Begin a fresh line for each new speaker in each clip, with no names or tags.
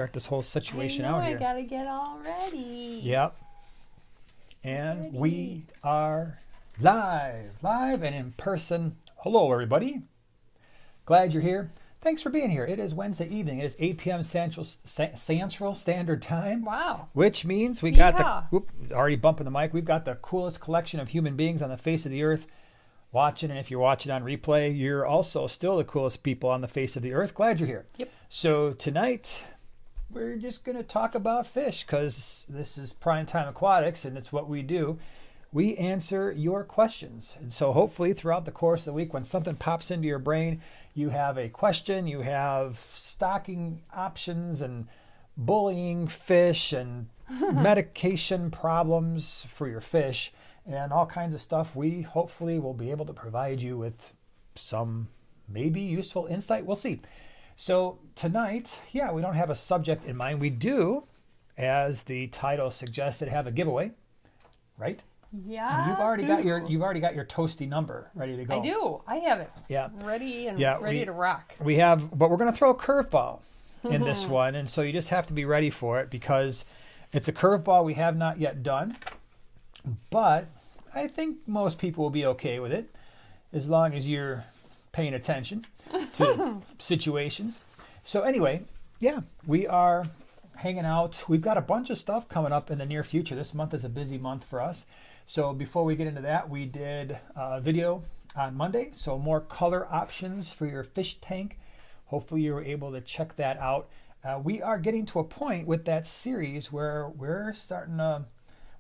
Start this whole situation out here.
I gotta get all ready.
Yep. And we are live and in person. Hello, everybody. Glad you're here. Thanks for being here. It is Wednesday evening. It is 8 p.m. Central Standard Time.
Wow.
Which means we got already bumping the mic. We've got the coolest collection of human beings on the face of the earth watching. And if you're watching on replay, you're also still the coolest people on the face of the earth. Glad you're here.
Yep.
So tonight, we're just going to talk about fish because this is Primetime Aquatics and it's what we do. We answer your questions. And so hopefully throughout the course of the week, when something pops into your brain, you have a question, you have stocking options and bullying fish and medication problems for your fish and all kinds of stuff. We hopefully will be able to provide you with some maybe useful insight. We'll see. So tonight, we don't have a subject in mind. We do, as the title suggested, have a giveaway, right?
Yeah.
And you've already got your toasty number ready to go.
I do. I have it.
Yeah.
Ready to rock.
We have, but we're going to throw a curveball in this one, and so you just have to be ready for it because it's a curveball we have not yet done. But I think most people will be okay with it as long as you're paying attention to situations. So anyway, we are hanging out. We've got a bunch of stuff coming up in the near future. This month is a busy month for us. So before we get into that, we did a video on Monday. So more color options for your fish tank. Hopefully you were able to check that out. We are getting to a point with that series where we're starting to,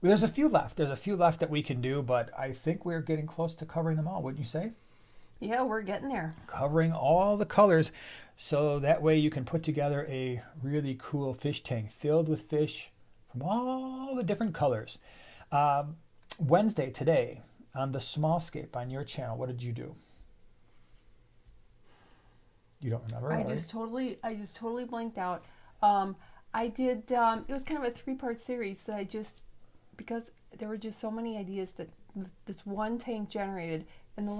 there's a few left. There's a few left that we can do, but I think we're getting close to covering them all, wouldn't you say?
Yeah, we're getting there.
Covering all the colors. So that way you can put together a really cool fish tank filled with fish from all the different colors. Wednesday, today, on the small scape on your channel, what did you do? You don't remember?
I just totally blanked out. I did, it was kind of a 3-part series that because there were just so many ideas that this one tank generated. And the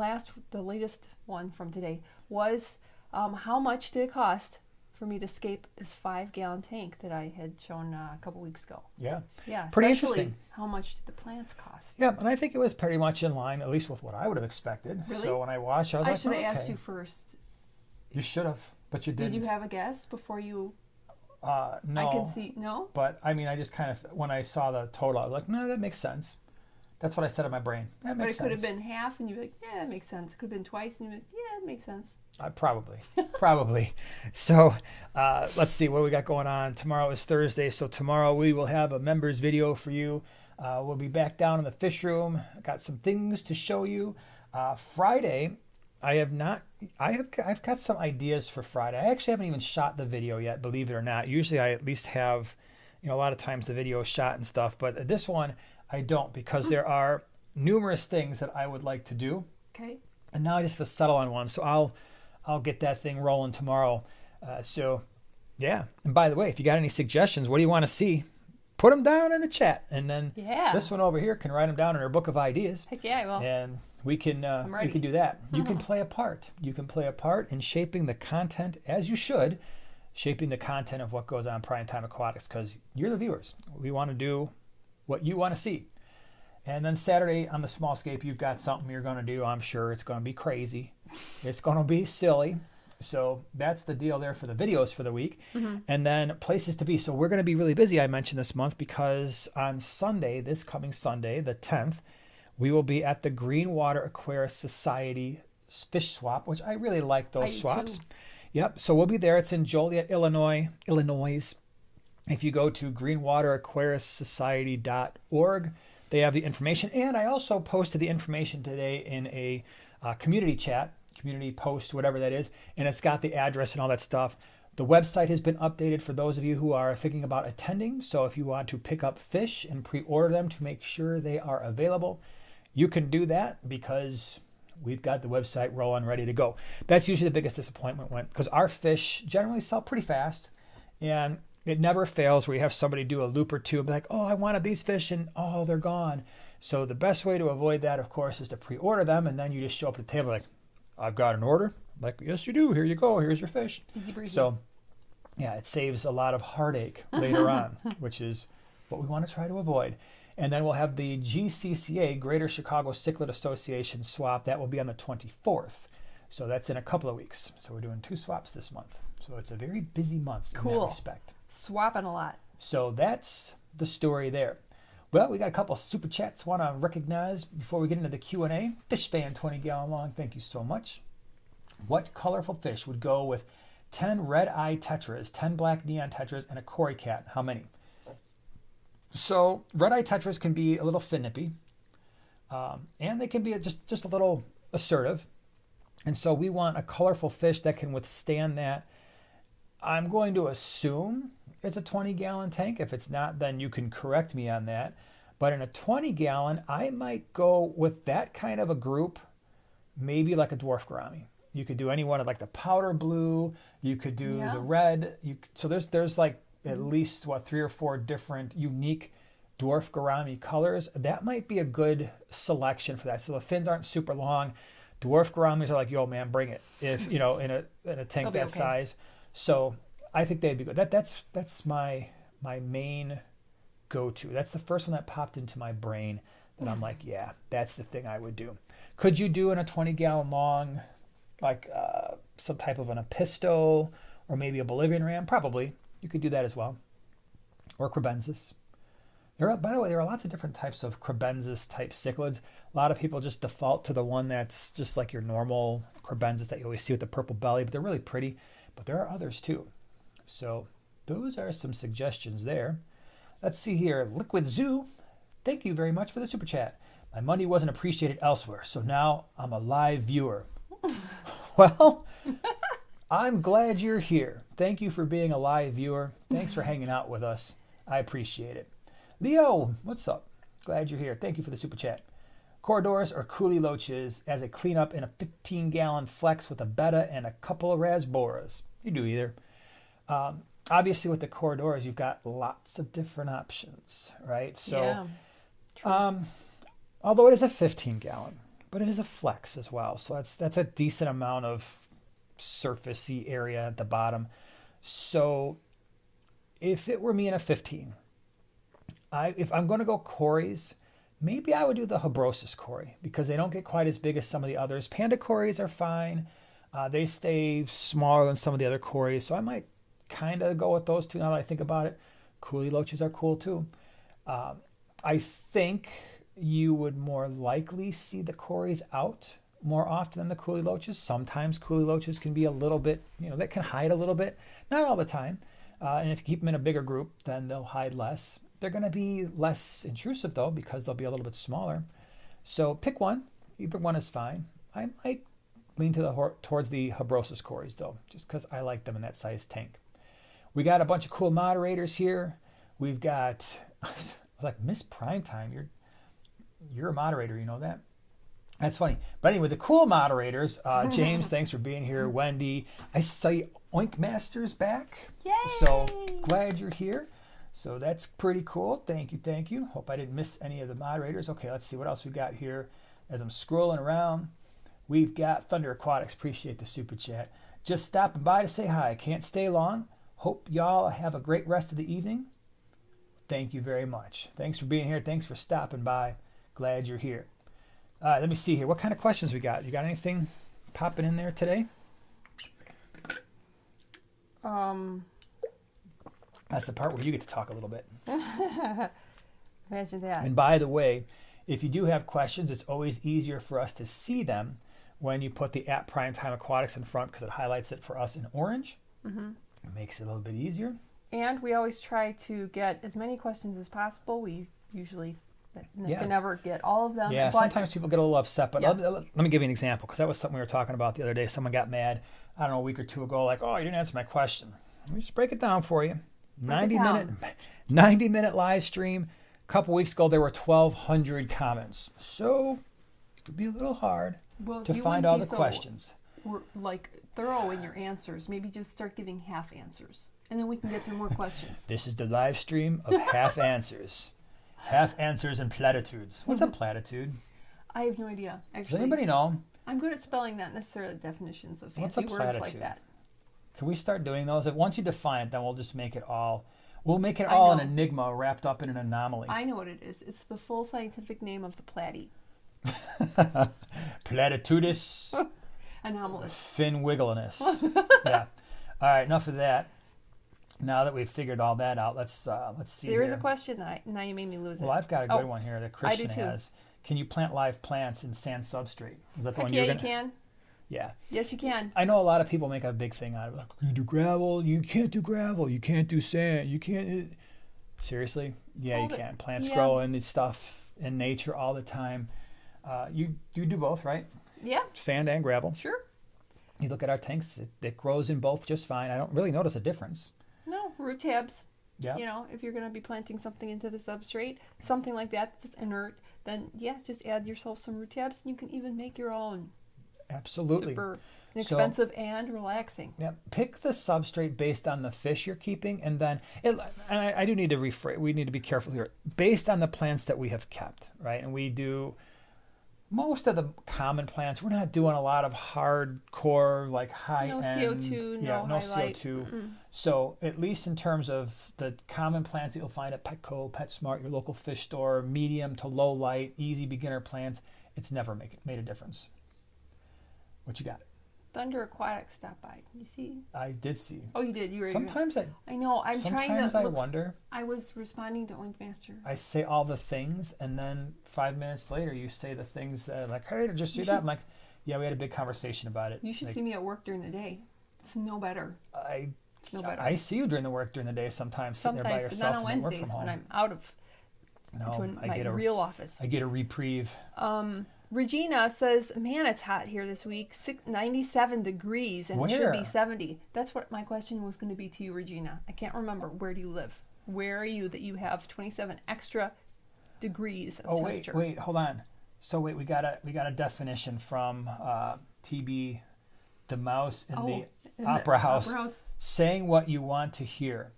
latest one from today was how much did it cost for me to scape this 5-gallon tank that I had shown a couple weeks ago?
Yeah.
Yeah.
Pretty interesting.
How much did the plants cost?
Yeah, and I think it was pretty much in line, at least with what I would have expected.
Really?
So when I watched, I was like,
I should have asked you first.
You should have, but you didn't.
Did you have a guess before you?
No.
I can see, no?
But I mean, I just kind of, when I saw the total, I was like, no, that makes sense. That's what I said in my brain. That makes sense.
But it could have been half, and you'd be like, yeah, that makes sense. It could have been twice, and you'd be like, yeah, that makes sense.
Probably. So let's see what we got going on. Tomorrow is Thursday, so tomorrow we will have a members video for you. We'll be back down in the fish room. Got some things to show you. Friday, I've got some ideas for Friday. I actually haven't even shot the video yet, believe it or not. Usually I at least have, a lot of times the video is shot and stuff, but this one I don't because there are numerous things that I would like to do.
Okay.
And now I just have to settle on one. So I'll get that thing rolling tomorrow. And by the way, if you got any suggestions, what do you want to see? Put them down in the chat. And then this one over here can write them down in our book of ideas.
Heck yeah, I will.
And we can do that. You can play a part. You can play a part in shaping the content, as you should, shaping the content of what goes on Primetime Aquatics, because you're the viewers. We want to do what you want to see. And then Saturday on the small scape, you've got something you're going to do. I'm sure it's going to be crazy. It's going to be silly. So that's the deal there for the videos for the week. Mm-hmm. And then places to be. So we're going to be really busy, I mentioned this month, because on Sunday, this coming Sunday, the 10th, we will be at the Greenwater Aquarius Society fish swap, which I really like those swaps. Too. Yep. So we'll be there. It's in Joliet, Illinois. If you go to greenwateraquariussociety.org, they have the information. And I also posted the information today in a community chat, community post, whatever that is. And it's got the address and all that stuff. The website has been updated for those of you who are thinking about attending. So if you want to pick up fish and pre-order them to make sure they are available, you can do that because we've got the website rolling, ready to go. That's usually the biggest disappointment because our fish generally sell pretty fast. And it never fails where you have somebody do a loop or two and be like, oh, I wanted these fish and oh, they're gone. So the best way to avoid that, of course, is to pre-order them. And then you just show up at the table like, I've got an order. Like, yes, you do. Here you go. Here's your fish.
Easy breezy.
So Yeah, it saves a lot of heartache later on, which is what we want to try to avoid. And then we'll have the GCCA, Greater Chicago Cichlid Association swap. That will be on the 24th. So that's in a couple of weeks. So we're doing 2 swaps this month. So it's a very busy month in that respect.
Swapping a lot.
So that's the story there. Well, we got a couple of super chats I want to recognize before we get into the Q&A. Fish fan 20 gallon long, thank you so much. What colorful fish would go with 10 red-eye tetras, 10 black neon tetras, and a cory cat? How many? So red-eye tetras can be a little finippy, and they can be just a little assertive. And so we want a colorful fish that can withstand that. I'm going to assume it's a 20-gallon tank. If it's not, then you can correct me on that. But in a 20-gallon, I might go with that kind of a group, maybe like a dwarf gourami. You could do any one of like the powder blue. You could do the red. So there's like at least 3 or 4 different unique dwarf gourami colors. That might be a good selection for that. So the fins aren't super long. Dwarf gouramis are like, yo man, bring it. If in a tank that size. So I think they'd be good. That's my main go-to. That's the first one that popped into my brain that I'm like, yeah, that's the thing I would do. Could you do in a 20-gallon long, like some type of an apisto or maybe a Bolivian ram? Probably. You could do that as well. Or crebensis. By the way, there are lots of different types of crebensis type cichlids. A lot of people just default to the one that's just like your normal crebensis that you always see with the purple belly, but they're really pretty. But there are others too. So those are some suggestions there. Let's see here. Liquid Zoo, thank you very much for the super chat. My money wasn't appreciated elsewhere, so now I'm a live viewer. Well, I'm glad you're here. Thank you for being a live viewer. Thanks for hanging out with us. I appreciate it. Leo, what's up? Glad you're here. Thank you for the super chat. Corridors or coolie loaches as a cleanup in a 15-gallon flex with a betta and a couple of rasboras. You do either. Obviously, with the corridors, you've got lots of different options, right? So, although it is a 15-gallon, but it is a flex as well. So that's a decent amount of surfacey area at the bottom. So if it were me in a 15, if I'm going to go cories, maybe I would do the Habrosus cory because they don't get quite as big as some of the others. Panda cories are fine. They stay smaller than some of the other cories, so I might kind of go with those two now that I think about it. Coolie loaches are cool too. I think you would more likely see the cories out more often than the coolie loaches. Sometimes coolie loaches can be a little bit, they can hide a little bit. Not all the time. And if you keep them in a bigger group, then they'll hide less. They're going to be less intrusive though because they'll be a little bit smaller. So pick one. Either one is fine. I might lean towards the Habrosus cories though, just because I like them in that size tank. We got a bunch of cool moderators here. We've got, I was like, Miss Primetime, you're a moderator, you know that? That's funny. But anyway, the cool moderators, James, thanks for being here. Wendy, I see Oink Master's back.
Yay!
So glad you're here. So that's pretty cool. Thank you. Hope I didn't miss any of the moderators. Okay, let's see what else we got here. As I'm scrolling around, we've got Thunder Aquatics. Appreciate the super chat. Just stopping by to say hi. Can't stay long. Hope y'all have a great rest of the evening. Thank you very much. Thanks for being here. Thanks for stopping by. Glad you're here. Let me see here. What kind of questions we got? You got anything popping in there today? That's the part where you get to talk a little bit.
Imagine that.
And by the way, if you do have questions, it's always easier for us to see them when you put the @Primetime Aquatics in front because it highlights it for us in orange. Mm-hmm. It makes it a little bit easier.
And we always try to get as many questions as possible. We usually can never get all of them.
Yeah, sometimes people get a little upset. But let me give you an example because that was something we were talking about the other day. Someone got mad, I don't know, a week or two ago, like, oh, you didn't answer my question. Let me just break it down for you. 90-minute live stream. A couple weeks ago, there were 1,200 comments. So it could be a little hard to find all the questions.
We're thorough in your answers. Maybe just start giving half answers. And then we can get through more questions.
This is the live stream of half answers. Half answers and platitudes. What's a platitude?
I have no idea, actually.
Does anybody know?
I'm good at spelling, not necessarily definitions of fancy words like that.
Can we start doing those? Once you define it, then we'll just make it all. We'll make it
I
all an
know.
enigma wrapped up in an anomaly.
I know what it is. It's the full scientific name of the platy.
Platitudis
Anomalous.
finwiggleness. Yeah. All right. Enough of that. Now that we've figured all that out, let's see.
There is
here.
a question that now you made me lose it.
Well, I've got a good one here that Christian
do too.
has. Can you plant live plants in sand substrate? Is that the one
Yeah,
you're
you
gonna?
can.
Yeah.
Yes, you can.
I know a lot of people make a big thing out of it. Like, you do gravel. You can't do gravel. You can't do sand. You can't. Seriously? Yeah,
Hold
you
it.
can. Plants
Yeah.
grow in this stuff in nature all the time. You do both, right?
Yeah,
Sand and gravel.
sure.
You look at our tanks, it grows in both just fine. I don't really notice a difference.
No, root tabs.
Yeah.
You know, if you're going to be planting something into the substrate, something like that that's inert, then yeah, just add yourself some root tabs and you can even make your own.
Absolutely.
Super inexpensive and relaxing.
Yeah, pick the substrate based on the fish you're keeping, and then and I do need to rephrase. We need to be careful here. Based on the plants that we have kept, right? And we do most of the common plants. We're not doing a lot of hardcore, like high
No
end.
CO2,
yeah,
no
no
highlight.
CO2.
Mm-mm.
So at least in terms of the common plants that you'll find at Petco, PetSmart, your local fish store, medium to low light, easy beginner plants, it's never made a difference. What you got?
Thunder Aquatics stopped by. You see?
I did see.
Oh, you did. You were.
Sometimes
I know. I'm trying
Sometimes
to.
I
look-
wonder.
I was responding to Oink Master.
I say all the things, and then 5 minutes later, you say the things that are like, "Hey, did you see
You
that?"
should-
I'm like, "Yeah, we had a big conversation about it."
You should
Like,
see me at work during the day. It's no better. No better.
I see you during the day sometimes, sitting there by
Sometimes, but
yourself
not on
and then work
Wednesdays
from home.
when I'm out of
No,
to
I
my
get a
real office.
I get a reprieve.
Regina says, "Man, it's hot here this week. 97 degrees, and it should be
Where?
70." That's what my question was going to be to you, Regina. I can't remember. Where do you live? Where are you that you have 27 extra degrees of
Oh
temperature?
wait, hold on. So wait, we got a definition from TB, the mouse in the
in
Opera House,
Opera House.
saying what you want to hear.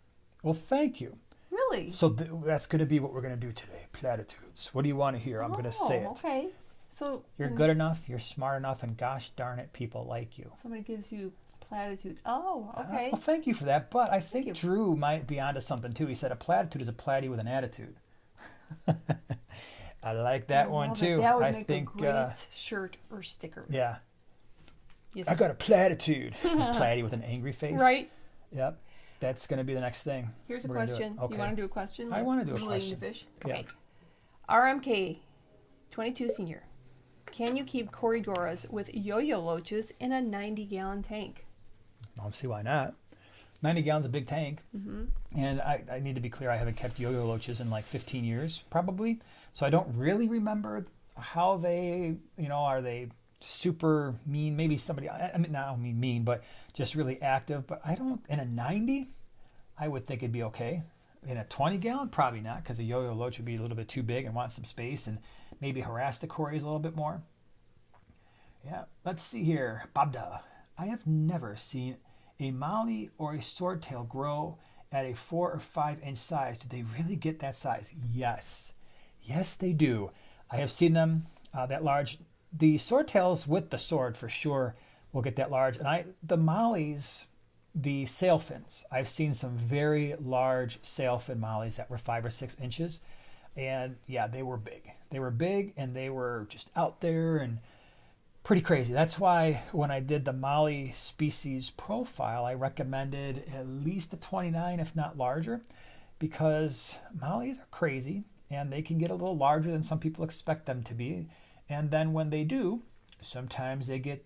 Well, thank you.
Really?
So that's going to be what we're going to do today. Platitudes. What do you want to hear? I'm going to say it.
Okay. So
You're
when
good enough, you're smart enough, and gosh darn it, people like you.
somebody gives you platitudes. Oh, okay.
Well, thank you for that. But I think
you.
Drew might be onto something too. He said a platitude is a platy with an attitude. I like that
I
one
love it.
too.
That would
I
make
think,
a great shirt or sticker.
yeah.
Yes.
I got a platitude. Platy with an angry face.
Right.
Yep. That's going to be the next thing.
Here's a
We're gonna do it.
question.
Okay.
You want to do a question?
I wanna do a
relating to
question.
fish.
Yeah.
Okay. RMK, 22 senior. Can you keep Corydoras with yo-yo loaches in a 90-gallon tank?
I don't see why not. 90 gallons, a big tank.
Mm-hmm.
And I need to be clear, I haven't kept yo-yo loaches in like 15 years, probably. So I don't really remember how they, are they super mean? Maybe somebody, I mean, not mean, but just really active. But I don't, in a 90, I would think it'd be okay. In a 20 gallon, probably not, because a yo-yo loach would be a little bit too big and want some space and maybe harass the cories a little bit more. Yeah, let's see here. Babda. I have never seen a molly or a swordtail grow at a 4 or 5 inch size. Do they really get that size? Yes. Yes, they do. I have seen them that large. The swordtails with the sword for sure will get that large. And the mollies, the sailfins, I've seen some very large sailfin mollies that were 5 or 6 inches. And yeah, they were big. They were big and they were just out there and pretty crazy. That's why when I did the molly species profile, I recommended at least a 29, if not larger, because mollies are crazy and they can get a little larger than some people expect them to be. And then when they do, sometimes they get,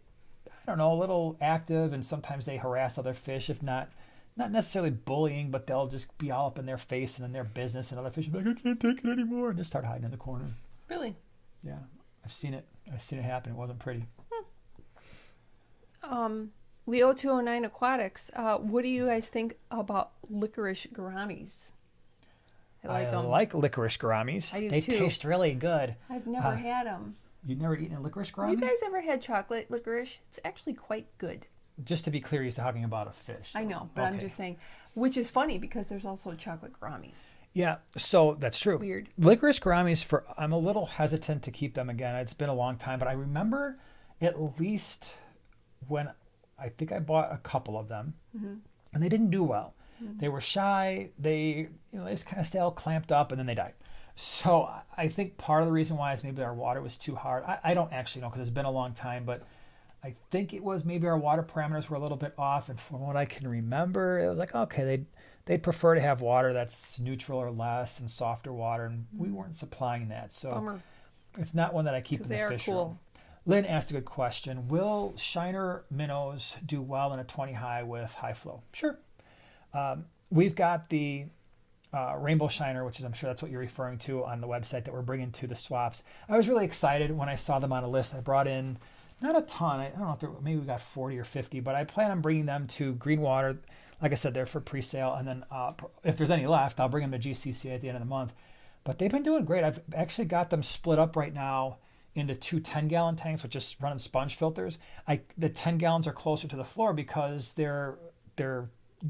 a little active, and sometimes they harass other fish, if not necessarily bullying, but they'll just be all up in their face and in their business, and other fish will be like, I can't take it anymore, and just start hiding in the corner.
Really?
Yeah, I've seen it happen. It wasn't pretty.
Leo 209 Aquatics. What do you guys think about licorice gouramis?
I
them.
like licorice gouramis.
I do
They
too.
taste really good.
I've never had them.
You've never eaten a licorice
Have you
gourami?
guys ever had chocolate licorice? It's actually quite good.
Just to be clear, he's talking about a fish.
I know, but I'm
Okay.
just saying, which is funny because there's also chocolate gouramis.
Yeah, so that's true.
Weird.
Licorice gouramis, I'm a little hesitant to keep them again. It's been a long time, but I remember at least when I think I bought a couple of them,
Mm-hmm.
and they didn't do well.
Mm-hmm.
They were shy. They just kind of stay all clamped up, and then they died. So I think part of the reason why is maybe our water was too hard. I don't actually know because it's been a long time, but I think it was maybe our water parameters were a little bit off. And from what I can remember, it was like, okay, they'd prefer to have water that's neutral or less and softer water, and we weren't supplying that. So
Bummer.
it's not one that I keep in
They
the
are
fish
cool.
room. Lynn asked a good question. Will shiner minnows do well in a 20 high with high flow? Sure. We've got the rainbow shiner, which is, I'm sure that's what you're referring to, on the website that we're bringing to the swaps. I was really excited when I saw them on a list. I brought in not a ton. I don't know if maybe we got 40 or 50, but I plan on bringing them to Greenwater. Like I said, they're for pre-sale. And then if there's any left, I'll bring them to GCCA at the end of the month. But they've been doing great. I've actually got them split up right now into two 10-gallon tanks with just running sponge filters. The 10 gallons are closer to the floor because they're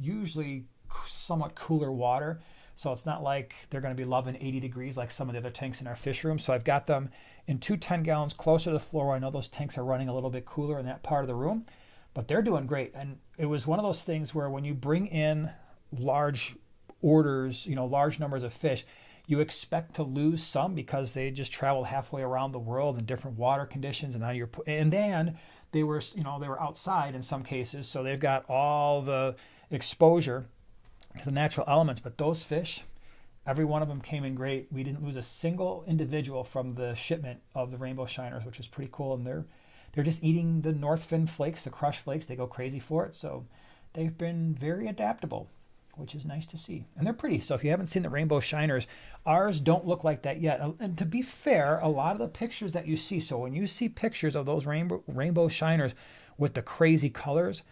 usually somewhat cooler water. So it's not like they're going to be loving 80 degrees like some of the other tanks in our fish room. So I've got them in two 10 gallons closer to the floor. I know those tanks are running a little bit cooler in that part of the room, but they're doing great. And it was one of those things where when you bring in large orders, large numbers of fish, you expect to lose some because they just traveled halfway around the world in different water conditions, and then they were outside in some cases, so they've got all the exposure to the natural elements. But those fish, every one of them came in great. We didn't lose a single individual from the shipment of the rainbow shiners, which was pretty cool. And they're just eating the North Fin flakes, the crushed flakes. They go crazy for it. So they've been very adaptable, which is nice to see. And they're pretty. So if you haven't seen the rainbow shiners, ours don't look like that yet. And to be fair, a lot of the pictures that you see, so when you see pictures of those rainbow shiners with the crazy colors,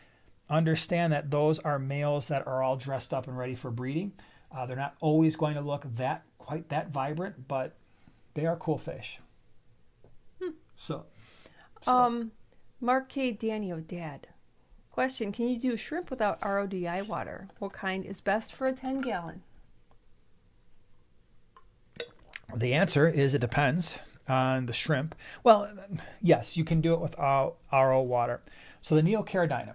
understand that those are males that are all dressed up and ready for breeding. They're not always going to look quite that vibrant, but they are cool fish. So.
Mark K. Danio, Dad. Question, can you do shrimp without RODI water? What kind is best for a 10-gallon?
The answer is it depends on the shrimp. Well, yes, you can do it without RO water. So the Neocaridina,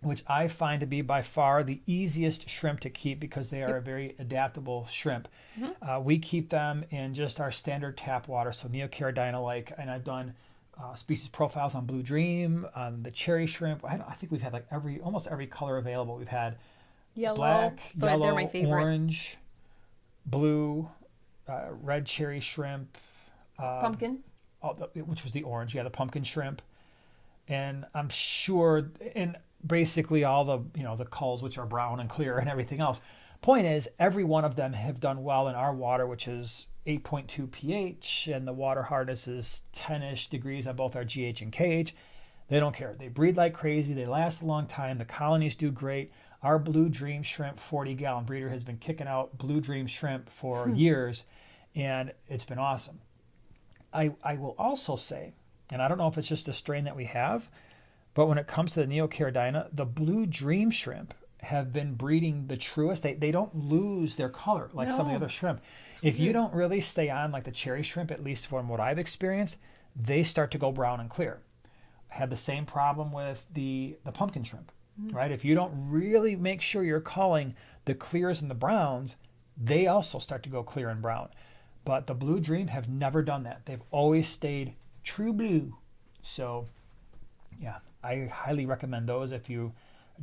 which I find to be by far the easiest shrimp to keep because they are a very adaptable shrimp. Mm-hmm. We keep them in just our standard tap water, so Neocaridina and I've done species profiles on Blue Dream, on the cherry shrimp. I think we've had almost every color available. We've had
yellow,
black, yellow,
they're my favorite.
Orange, blue, red cherry shrimp.
Pumpkin.
Which was the orange. Yeah, the pumpkin shrimp. And I'm sure, and basically all the culls, which are brown and clear and everything else. Point is, every one of them have done well in our water, which is 8.2 pH, and the water hardness is 10-ish degrees on both our GH and KH. They don't care. They breed like crazy. They last a long time. The colonies do great. Our Blue Dream shrimp 40-gallon breeder has been kicking out Blue Dream shrimp for years, and it's been awesome. I will also say, and I don't know if it's just a strain that we have, but when it comes to the Neocaridina, the Blue Dream shrimp have been breeding the truest. They don't lose their color like some of the other shrimp. If you don't really stay on like the cherry shrimp, at least from what I've experienced, they start to go brown and clear. I had the same problem with the pumpkin shrimp, right? If you don't really make sure you're culling the clears and the browns, they also start to go clear and brown. But the Blue Dream have never done that. They've always stayed true blue. So yeah, I highly recommend those if you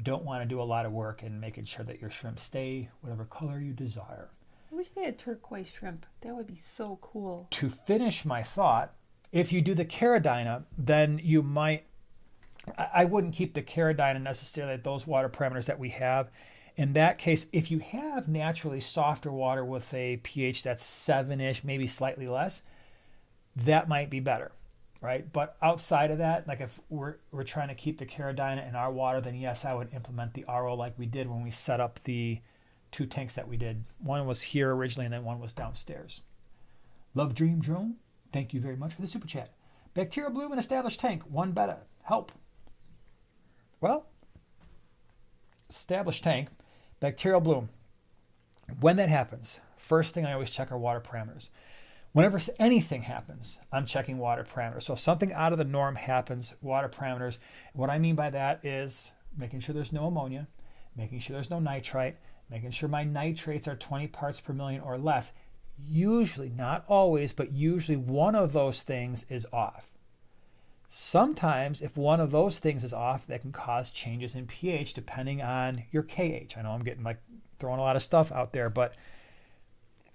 don't want to do a lot of work in making sure that your shrimp stay whatever color you desire.
I wish they had turquoise shrimp. That would be so cool.
To finish my thought, if you do the Caridina, then you might, I wouldn't keep the Caridina necessarily at those water parameters that we have. In that case, if you have naturally softer water with a pH that's 7-ish, maybe slightly less, that might be better, right? But outside of that, like if we're trying to keep the Caridina in our water, then yes, I would implement the RO like we did when we set up the 2 tanks that we did. One was here originally, and then one was downstairs. Love Dream Drone, thank you very much for the super chat. Bacterial bloom in established tank, 1 beta, help. Well, established tank, bacterial bloom. When that happens, first thing I always check our water parameters. Whenever anything happens, I'm checking water parameters. So if something out of the norm happens, water parameters, what I mean by that is making sure there's no ammonia, making sure there's no nitrite, making sure my nitrates are 20 parts per million or less. Usually, not always, but usually one of those things is off. Sometimes, if one of those things is off, that can cause changes in pH depending on your KH. I know I'm getting like throwing a lot of stuff out there, but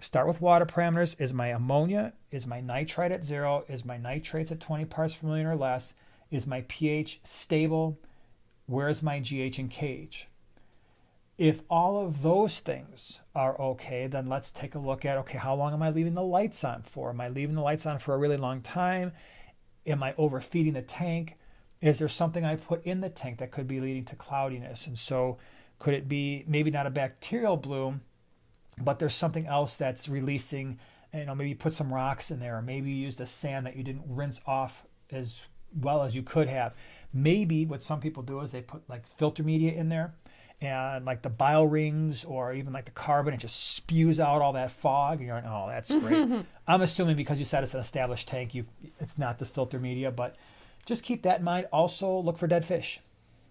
start with water parameters. Is my ammonia, is my nitrite at 0, is my nitrates at 20 parts per million or less, is my pH stable, where's my GH and KH? If all of those things are okay, then let's take a look at, okay, how long am I leaving the lights on for? Am I leaving the lights on for a really long time? Am I overfeeding the tank? Is there something I put in the tank that could be leading to cloudiness? And so could it be maybe not a bacterial bloom, but there's something else that's releasing, maybe you put some rocks in there, or maybe you used a sand that you didn't rinse off as well as you could have. Maybe what some people do is they put like filter media in there, and like the bile rings or even like the carbon, it just spews out all that fog. And you're like, oh, that's great. I'm assuming because you said it's an established tank, it's not the filter media, but just keep that in mind. Also, look for dead fish.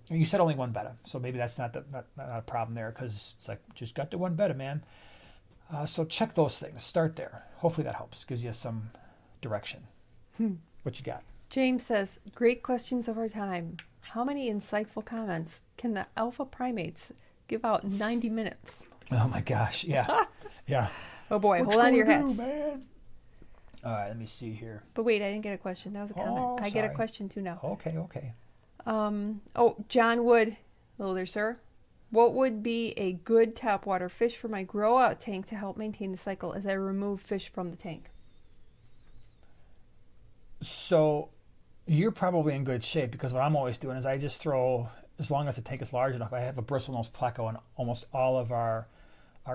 And you said only one betta, so maybe that's not a problem there, because it's like, just got to one betta, man. So check those things. Start there. Hopefully that helps, gives you some direction. What you got?
James says, great questions of our time. How many insightful comments can the alpha primates give out in 90 minutes?
Oh my gosh, yeah. Yeah.
Oh boy, hold on to your hats.
Man? All right, let me see here.
But wait, I didn't get a question. That was a comment.
Oh,
I get a
sorry.
question too now.
Okay.
John Wood. Hello there, sir. What would be a good topwater fish for my grow out tank to help maintain the cycle as I remove fish from the tank?
So you're probably in good shape, because what I'm always doing is I just throw, as long as the tank is large enough, I have a bristlenose pleco in almost all of our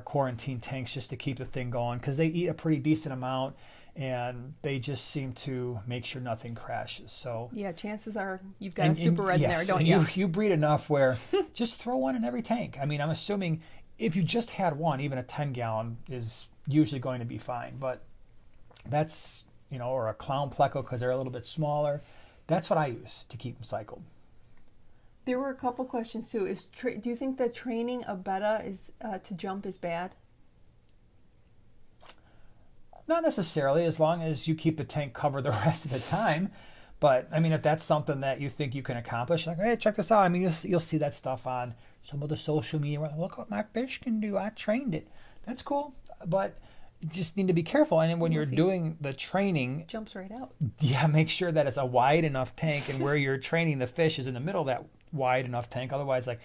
quarantine tanks just to keep the thing going, because they eat a pretty decent amount and they just seem to make sure nothing crashes. So
yeah, chances are you've got a super red in there, don't
you? You breed enough where just throw one in every tank. I mean, I'm assuming if you just had one, even a 10-gallon is usually going to be fine. But that's, or a clown pleco, because they're a little bit smaller. That's what I use to keep them cycled.
There were a couple questions too. Do you think that training a betta is to jump is bad?
Not necessarily, as long as you keep the tank covered the rest of the time. But I mean, if that's something that you think you can accomplish, like, hey, check this out. I mean, you'll see that stuff on some of the social media. Look what my fish can do. I trained it. That's cool. But you just need to be careful. And then when you're doing the training,
it jumps right out.
Yeah, make sure that it's a wide enough tank, and where you're training the fish is in the middle of that wide enough tank. Otherwise, like,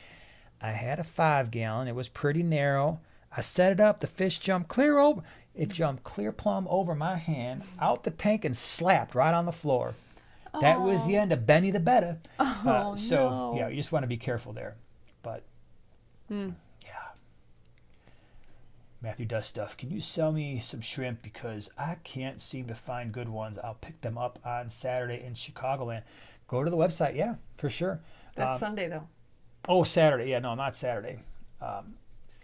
I had a 5-gallon. It was pretty narrow. I set it up. The fish jumped clear over. It jumped clear plumb over my hand, out the tank, and slapped right on the floor. That was the end of Benny the Betta. So, yeah, you just want to be careful there. But, yeah. Matthew does stuff. Can you sell me some shrimp? Because I can't seem to find good ones. I'll pick them up on Saturday in Chicagoland. Go to the website. Yeah, for sure.
That's Sunday, though.
Oh, Saturday. Yeah, no, not Saturday.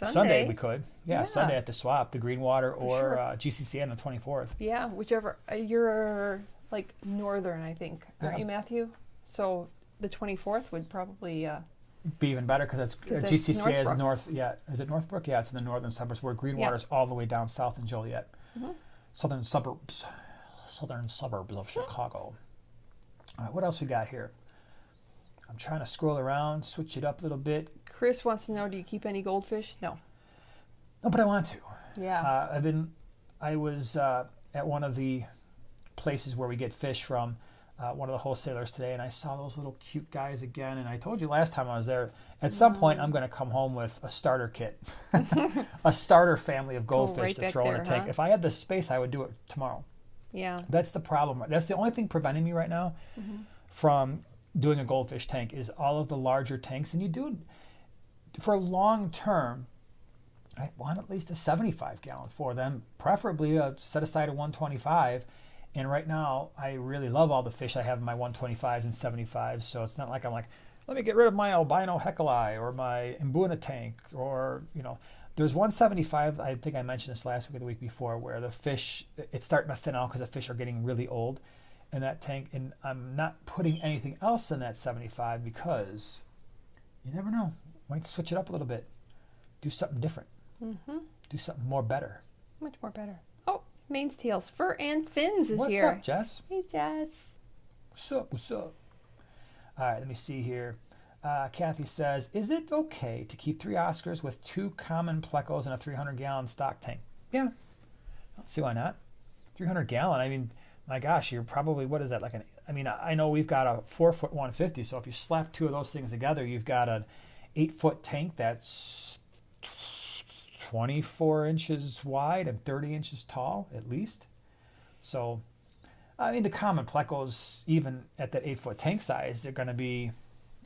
Sunday we could. Yeah, Sunday at the swap, the Greenwater, or GCC on the 24th.
Yeah, whichever. You're like northern, I think, aren't you, Matthew? So the 24th would probably
be even better, because GCC is north. Yeah, is it Northbrook? Yeah, it's in the northern suburbs, where Greenwater is all the way down south in Joliet, southern suburbs of Chicago. All right, what else we got here? I'm trying to scroll around, switch it up a little bit.
Chris wants to know, do you keep any goldfish? No.
No, but I want to.
Yeah.
I was at one of the places where we get fish from, one of the wholesalers today, and I saw those little cute guys again. And I told you last time I was there, at some point I'm going to come home with a starter kit, a starter family of goldfish to throw in a tank. If I had the space, I would do it tomorrow.
Yeah.
That's the problem. That's the only thing preventing me right now from doing a goldfish tank, is all of the larger tanks. And you do it for long term, I want at least a 75-gallon for them, preferably set aside a 125. And right now, I really love all the fish I have in my 125s and 75s. So it's not like I'm like, let me get rid of my albino hecali or my Mbuna tank, or, There's 175, I think I mentioned this last week or the week before, where the fish, it's starting to thin out because the fish are getting really old in that tank. And I'm not putting anything else in that 75 because you never know. Might switch it up a little bit. Do something different.
Mm-hmm.
Do something more better.
Much more better. Oh, Maine's Tails Fur and Fins is
What's
here.
What's up, Jess?
Hey, Jess.
What's up? What's up? All right, let me see here. Kathy says, is it okay to keep 3 Oscars with 2 common plecos in a 300-gallon stock tank? Yeah. I don't see why not. 300-gallon, I mean, my gosh, you're probably, what is that, like I know we've got a 4-foot 150, so if you slap 2 of those things together, you've got an 8-foot tank that's 24 inches wide and 30 inches tall, at least. So, I mean, the common plecos, even at that 8-foot tank size, they're going to be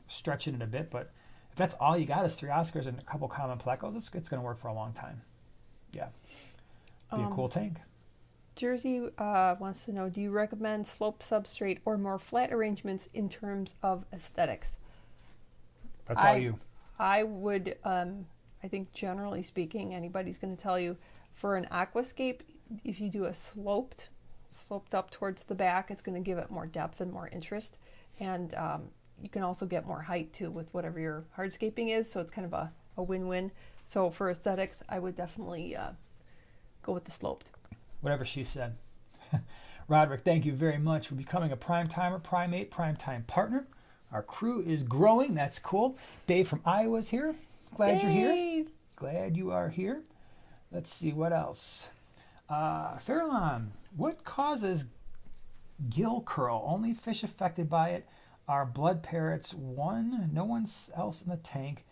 stretching it a bit, but if that's all you got is 3 Oscars and a couple common plecos, it's going to work for a long time. Yeah. Be a cool tank.
Jersey wants to know, do you recommend slope substrate or more flat arrangements in terms of aesthetics?
That's all you.
I would, I think generally speaking, anybody's going to tell you, for an aquascape, if you do a sloped up towards the back, it's going to give it more depth and more interest. And you can also get more height too with whatever your hardscaping is, so it's kind of a win-win. So for aesthetics, I would definitely go with the sloped.
Whatever she said. Roderick, thank you very much for becoming a prime-timer, primate, prime-time partner. Our crew is growing. That's cool. Dave from Iowa is here. Glad you're here. Glad you are here. Let's see what else. Farallon, what causes gill curl? Only fish affected by it are blood parrots. No one else in the tank.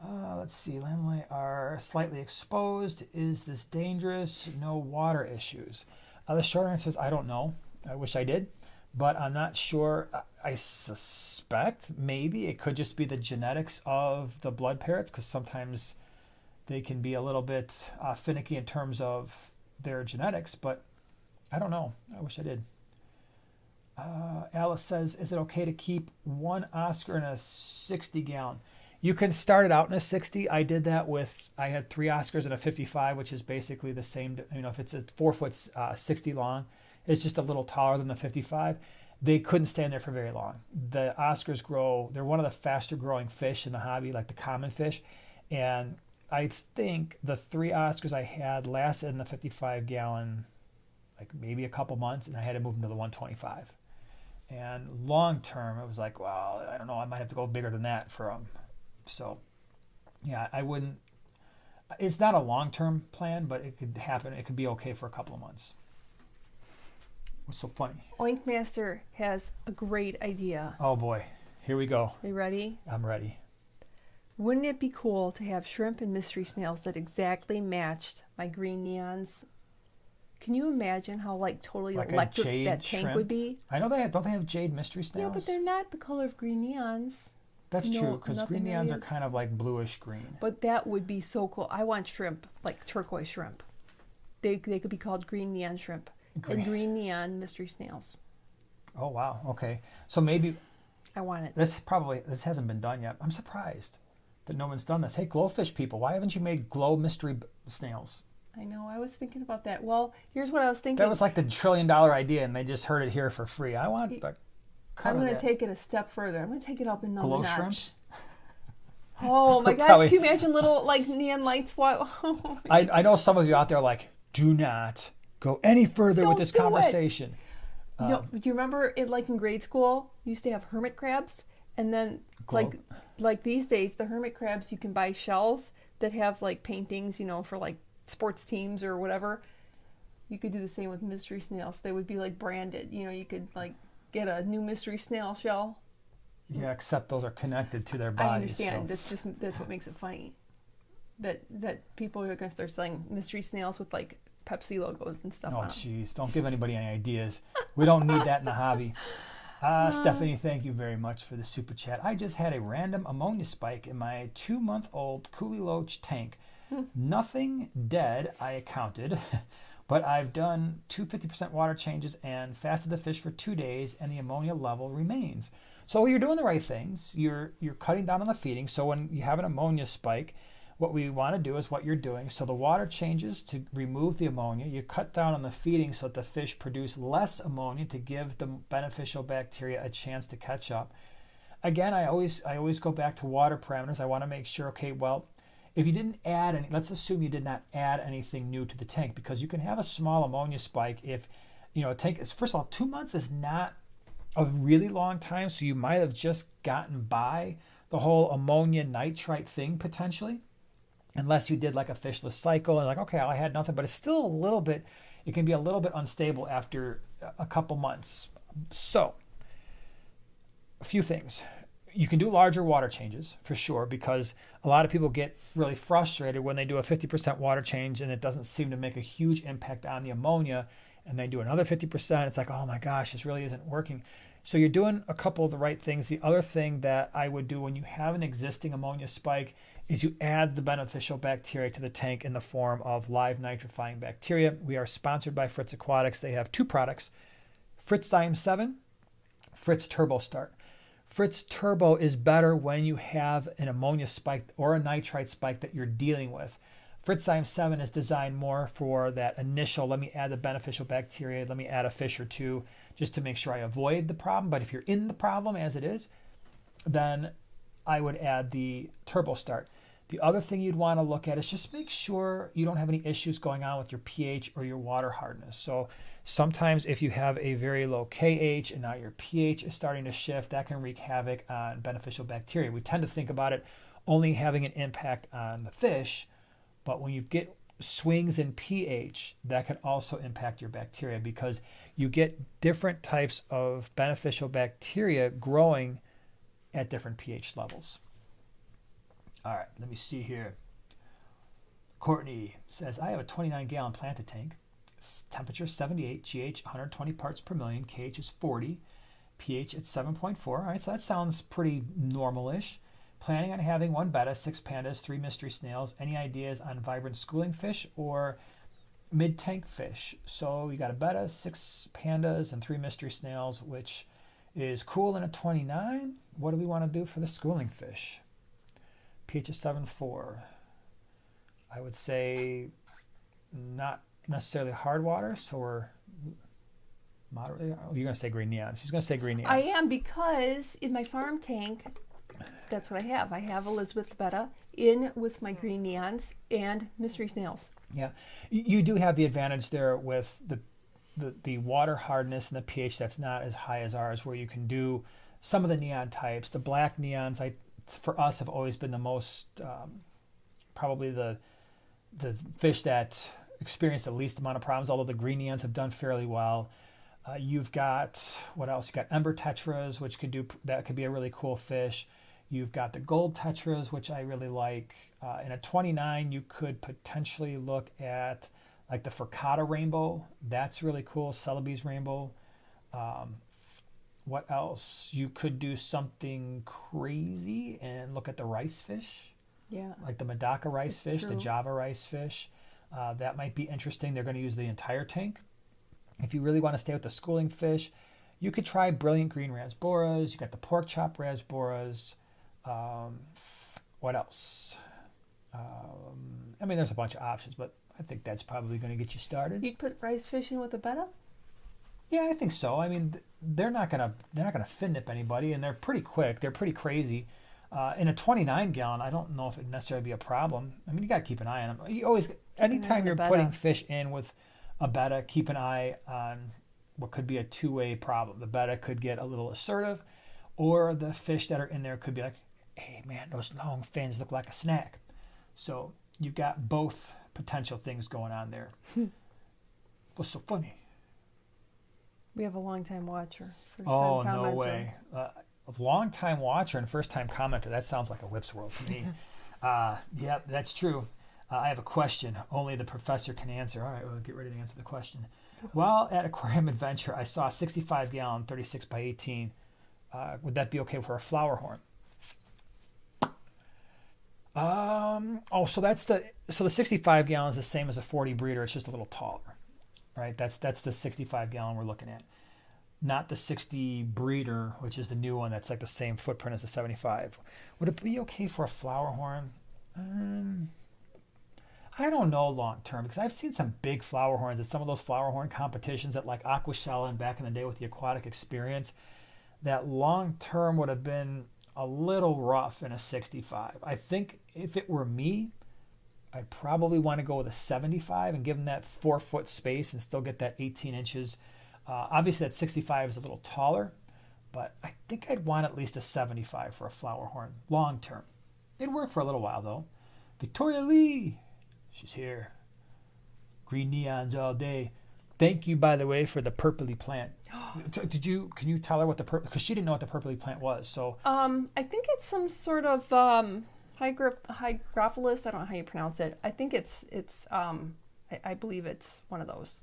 Let's see. Lamellay are slightly exposed. Is this dangerous? No water issues. The short answer is I don't know. I wish I did, but I'm not sure. I suspect maybe it could just be the genetics of the blood parrots, because sometimes they can be a little bit finicky in terms of their genetics, but I don't know. I wish I did. Alice says, is it okay to keep 1 Oscar in a 60-gallon? You can start it out in a 60. I did that I had 3 Oscars in a 55, which is basically the same. If it's a 4-foot 60 long, it's just a little taller than the 55. They couldn't stand there for very long. The Oscars they're one of the faster growing fish in the hobby, like the common fish. And I think the 3 Oscars I had lasted in the 55-gallon, like maybe a couple months, and I had to move them to the 125. And long term, it was like, well, I don't know, I might have to go bigger than that for them. So, yeah, I wouldn't. It's not a long-term plan, but it could happen. It could be okay for a couple of months. What's so funny?
Oink Master has a great idea.
Oh boy, here we go.
Are you ready?
I'm ready.
Wouldn't it be cool to have shrimp and mystery snails that exactly matched my green neons? Can you imagine how totally
like
electric that tank
shrimp
would be?
I know don't they have jade mystery snails?
Yeah, but they're not the color of green neons.
That's
No,
true, because green
nothing
neons
really
are
is.
kind of like bluish green.
But that would be so cool. I want shrimp, like turquoise shrimp. They could be called green neon shrimp. And green neon mystery snails.
Oh wow, okay. So maybe
I want it.
this hasn't been done yet. I'm surprised that no one's done this. Hey, glowfish people, why haven't you made glow mystery snails?
I know. I was thinking about that. Well, here's what I was thinking.
That was like the $1 trillion idea, and they just heard it here for free. I want the
I'm going to take it a step further. I'm going to take it up another
glow
notch.
shrimp.
Oh my gosh! Can you imagine little neon lights?
I know some of you out there are like, do not go any further with this conversation.
Do you remember it, like in grade school, you used to have hermit crabs, and then like these days, the hermit crabs, you can buy shells that have like paintings, for like sports teams or whatever. You could do the same with mystery snails. They would be like branded. You could like get a new mystery snail shell.
Yeah, except those are connected to their bodies.
I understand.
So.
That's what makes it funny. That people are going to start selling mystery snails with like Pepsi logos and stuff.
Oh, jeez! Don't give anybody any ideas. We don't need that in the hobby. Stephanie, thank you very much for the super chat. I just had a random ammonia spike in my 2-month-old Coolie Loach tank. Nothing dead, I accounted, but I've done 2 50% water changes and fasted the fish for 2 days, and the ammonia level remains. So you're doing the right things. You're cutting down on the feeding. So when you have an ammonia spike, what we want to do is what you're doing. So the water changes to remove the ammonia. You cut down on the feeding so that the fish produce less ammonia to give the beneficial bacteria a chance to catch up. Again, I always go back to water parameters. I want to make sure, okay, well, if you didn't add any, let's assume you did not add anything new to the tank, because you can have a small ammonia spike if, a tank is, first of all, 2 months is not a really long time, so you might have just gotten by the whole ammonia nitrite thing potentially, unless you did like a fishless cycle and like, okay, I had nothing, but it's still a little bit, it can be a little bit unstable after a couple months. So a few things. You can do larger water changes for sure, because a lot of people get really frustrated when they do a 50% water change and it doesn't seem to make a huge impact on the ammonia, and they do another 50%. It's like, oh my gosh, this really isn't working. So you're doing a couple of the right things. The other thing that I would do when you have an existing ammonia spike is you add the beneficial bacteria to the tank in the form of live nitrifying bacteria. We are sponsored by Fritz Aquatics. They have two products, Fritz Zyme 7, Fritz Turbo Start. Fritz Turbo is better when you have an ammonia spike or a nitrite spike that you're dealing with. Fritz Zyme 7 is designed more for that initial, let me add the beneficial bacteria, let me add a fish or two just to make sure I avoid the problem. But if you're in the problem as it is, then I would add the Turbo Start. The other thing you'd want to look at is just make sure you don't have any issues going on with your pH or your water hardness. So sometimes if you have a very low KH and now your pH is starting to shift, that can wreak havoc on beneficial bacteria. We tend to think about it only having an impact on the fish, but when you get swings in pH, that can also impact your bacteria, because you get different types of beneficial bacteria growing at different pH levels. All right, let me see here. Courtney says, I have a 29-gallon planted tank. Temperature 78, GH 120 parts per million, KH is 40, pH at 7.4. All right, so that sounds pretty normal-ish. Planning on having 1 betta, 6 pandas, 3 mystery snails. Any ideas on vibrant schooling fish or mid-tank fish? So you got a betta, 6 pandas, and 3 mystery snails, which is cool in a 29. What do we want to do for the schooling fish? pH is 7.4. I would say not necessarily hard water, so we're moderately. Oh, you're going to say green neon. She's going to say green neon.
I am, because in my farm tank, that's what I have. I have Elizabeth Betta in with my green neons and mystery snails.
Yeah, you do have the advantage there with the water hardness and the pH that's not as high as ours, where you can do some of the neon types. The black neons, for us, have always been the most, probably the fish that experience the least amount of problems, although the green neons have done fairly well. You've got, what else? You've got ember tetras, which could be a really cool fish. You've got the gold tetras, which I really like. In a 29, you could potentially look at like the Furcata rainbow. That's really cool. Celebi's rainbow. What else? You could do something crazy and look at the rice fish.
Yeah.
Like the Medaka rice fish,
true.
the Java rice fish. That might be interesting. They're going to use the entire tank. If you really want to stay with the schooling fish, you could try brilliant green rasboras. You got the pork chop rasboras. What else? There's a bunch of options, but I think that's probably going to get you started.
You'd put rice fish in with a betta?
Yeah, I think so. They're not gonna fin nip anybody, and they're pretty quick. They're pretty crazy. In a 29-gallon, I don't know if it'd necessarily be a problem. You got to keep an eye on them. You always, anytime you're putting fish in with a betta, keep an eye on what could be a two-way problem. The betta could get a little assertive, or the fish that are in there could be like, hey man, those long fins look like a snack. So you've got both potential things going on there. What's so funny?
We have a long-time watcher.
Oh, no way. A long-time watcher and first-time commenter. That sounds like a whip's world to me. Yeah, that's true. I have a question. Only the professor can answer. All right, well, get ready to answer the question. While at Aquarium Adventure, I saw a 65-gallon, 36 by 18. Would that be okay for a flower horn? So the 65 gallon is the same as a 40 breeder. It's just a little taller, right? That's the 65 gallon we're looking at, not the 60 breeder, which is the new one. That's like the same footprint as the 75. Would it be okay for a flower horn? I don't know long term because I've seen some big flower horns at some of those flower horn competitions at like Aquashella and back in the day with the Aquatic Experience. That long term would have been a little rough in a 65. I think if it were me, I probably want to go with a 75 and give them that 4-foot space and still get that 18 inches. Obviously, that 65 is a little taller, but I think I'd want at least a 75 for a flower horn long term. It'd work for a little while though. Victoria Lee, she's here. Green neons all day. Thank you, by the way, for the purpley plant. Can you tell her what the purple? Because she didn't know what the purpley plant was. So
I think it's some sort of hygrophilus. I don't know how you pronounce it. I think it's I believe it's one of those.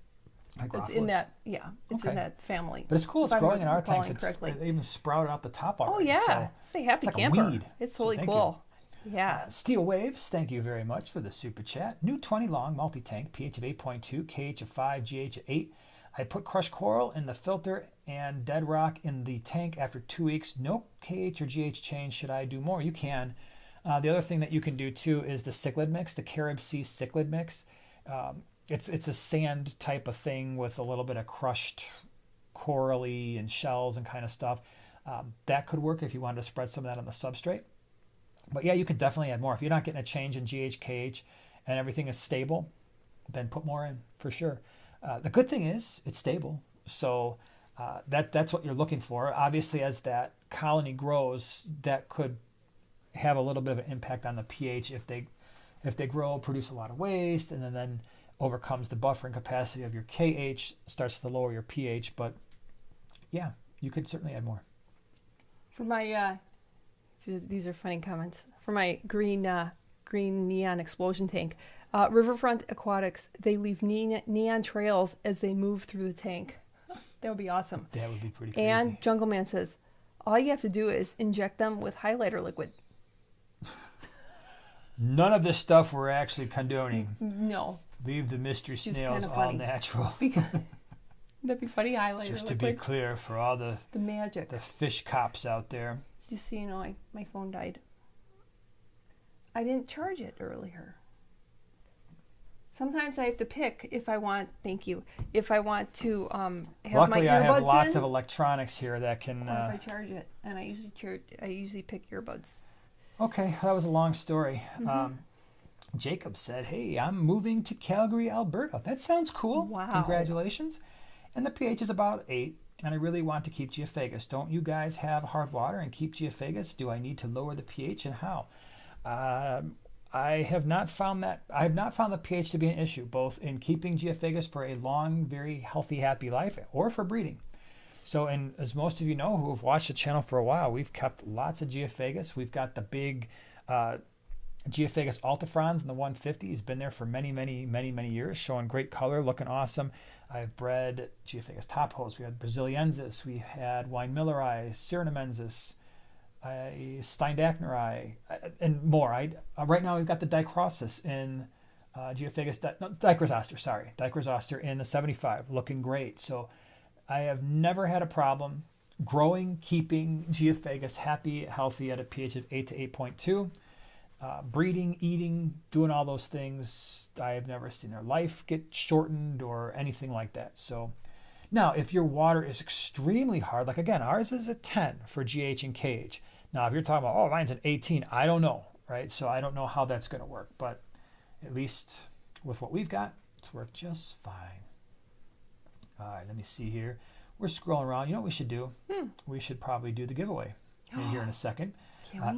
It's in that it's in that family.
But it's cool. It's growing in our tanks. It even sprouted out the top already.
Oh yeah,
so
stay happy
it's like
camper.
a weed.
It's totally cool. Yeah.
Steel Waves, thank you very much for the super chat. New 20 long multi-tank, pH of 8.2, KH of 5, GH of 8. I put crushed coral in the filter and dead rock in the tank after 2 weeks. No KH or GH change. Should I do more? You can. The other thing that you can do too is the cichlid mix, the Carib Sea cichlid mix. It's a sand type of thing with a little bit of crushed corally and shells and kind of stuff. That could work if you wanted to spread some of that on the substrate. But yeah, you can definitely add more. If you're not getting a change in GH, KH, and everything is stable, then put more in for sure. The good thing is it's stable. So that's what you're looking for. Obviously, as that colony grows, that could have a little bit of an impact on the pH if they grow, produce a lot of waste, and then overcomes the buffering capacity of your KH, starts to lower your pH. But yeah, you could certainly add more.
For my these are funny comments. For my green neon explosion tank, Riverfront Aquatics, they leave neon trails as they move through the tank. That would be awesome.
That would be pretty crazy.
And Jungle Man says, all you have to do is inject them with highlighter liquid.
None of this stuff we're actually condoning.
No.
Leave the mystery snails all natural.
That'd be funny, highlighter
Just
liquid.
to be clear for all the
magic,
the fish cops out there.
Just so you know, my phone died. I didn't charge it earlier. Sometimes I have to pick if I want. Thank you. If I want to have
Luckily,
my earbuds
I have lots
in,
of electronics here that can.
Or if I charge it, and I usually pick earbuds.
Okay, that was a long story.
Mm-hmm.
Jacob said, "Hey, I'm moving to Calgary, Alberta. That sounds cool.
Wow.
Congratulations." And the pH is about 8. And I really want to keep Geophagus. Don't you guys have hard water and keep Geophagus? Do I need to lower the pH and how? I have not found that. I have not found the pH to be an issue, both in keeping Geophagus for a long, very healthy, happy life or for breeding. So, and as most of you know who have watched the channel for a while, we've kept lots of Geophagus. We've got the big Geophagus Altifrons in the 150. He's been there for many, many, many, many years, showing great color, looking awesome. I've bred Geophagus Tophos. We had Braziliensis. We had Wine Milleri, Cyrenamensis, Steindachnerii, and more. Right now we've got the Dicrossus in Geophagus, Dicrosauster in the 75, looking great. So I have never had a problem growing, keeping Geophagus happy, healthy at a pH of 8 to 8.2. Breeding, eating, doing all those things, I have never seen their life get shortened or anything like that. So now, if your water is extremely hard, like again, ours is a 10 for GH and KH. Now, if you're talking about, oh, mine's an 18, I don't know, right? So I don't know how that's going to work, but at least with what we've got, it's worked just fine. All right, let me see here. We're scrolling around. You know what we should do? We should probably do the giveaway here in a second.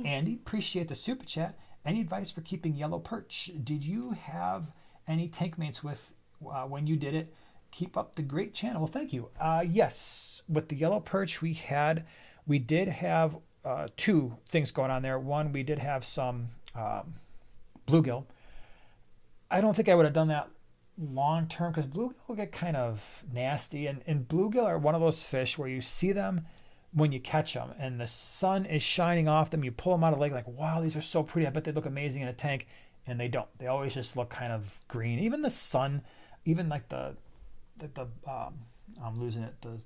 Andy, appreciate the super chat. Any advice for keeping yellow perch? Did you have any tank mates with when you did it? Keep up the great channel. Well, thank you. Yes, with the yellow perch we did have 2 things going on there. One, we did have some bluegill. I don't think I would have done that long term because bluegill will get kind of nasty. And bluegill are one of those fish where you see them when you catch them and the sun is shining off them. You pull them out of the lake like, wow, these are so pretty. I bet they look amazing in a tank. And they don't. They always just look kind of green. Even the sun, even like the I'm losing it, the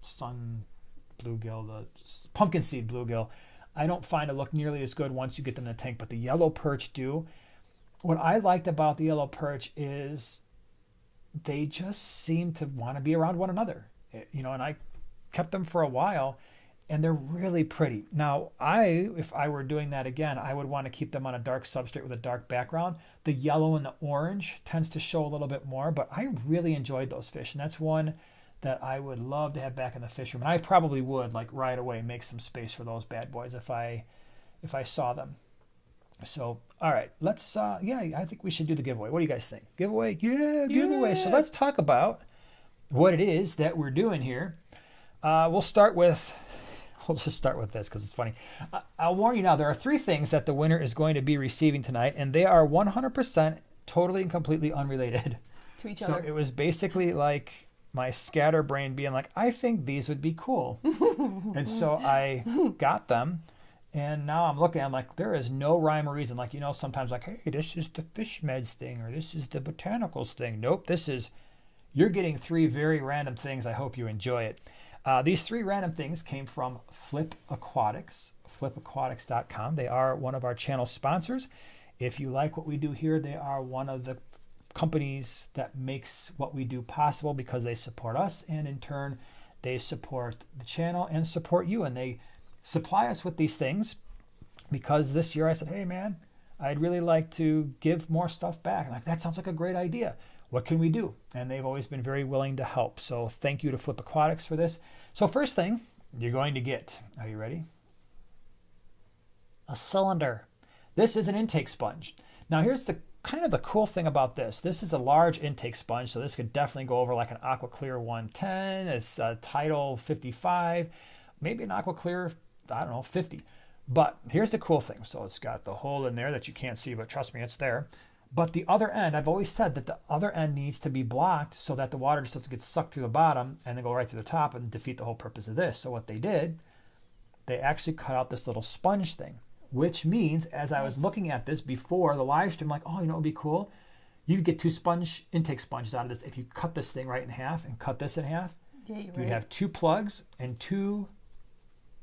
sun bluegill, the pumpkin seed bluegill, I don't find it look nearly as good once you get them in the tank, but the yellow perch do. What I liked about the yellow perch is they just seem to want to be around one another, and I kept them for a while, and they're really pretty. Now, if I were doing that again, I would want to keep them on a dark substrate with a dark background. The yellow and the orange tends to show a little bit more, but I really enjoyed those fish, and that's one that I would love to have back in the fish room. And I probably would, like right away, make some space for those bad boys if I saw them. So, all right, let's, I think we should do the giveaway. What do you guys think? Giveaway? Yeah, giveaway. So let's talk about what it is that we're doing here. We'll just start with this because it's funny. I'll warn you now, there are 3 things that the winner is going to be receiving tonight, and they are 100% totally and completely unrelated
to each
other. So it was basically like my scatterbrain being like, I think these would be cool. And so I got them. And now I'm like, there is no rhyme or reason. Like, sometimes like, hey, this is the fish meds thing, or this is the botanicals thing. Nope, you're getting 3 very random things. I hope you enjoy it. These 3 random things came from Flip Aquatics, flipaquatics.com. They are one of our channel sponsors. If you like what we do here, they are one of the companies that makes what we do possible because they support us, and in turn, they support the channel and support you. And they supply us with these things because this year I said, hey man, I'd really like to give more stuff back. I'm like, that sounds like a great idea. What can we do? And they've always been very willing to help. So thank you to Flip Aquatics for this. So first thing you're going to get, are you ready? A cylinder. This is an intake sponge. Now here's the kind of the cool thing about this. This is a large intake sponge, so this could definitely go over like an AquaClear 110, it's a Tidal 55, maybe an AquaClear, 50. But here's the cool thing. So it's got the hole in there that you can't see, but trust me, it's there. But the other end, I've always said that the other end needs to be blocked so that the water just doesn't get sucked through the bottom and then go right through the top and defeat the whole purpose of this. So what they did, they actually cut out this little sponge thing, which means as I was looking at this before the live stream, like, oh, it would be cool. You could get 2 intake sponges out of this. If you cut this thing right in half and cut this in half, you'd have 2 plugs and 2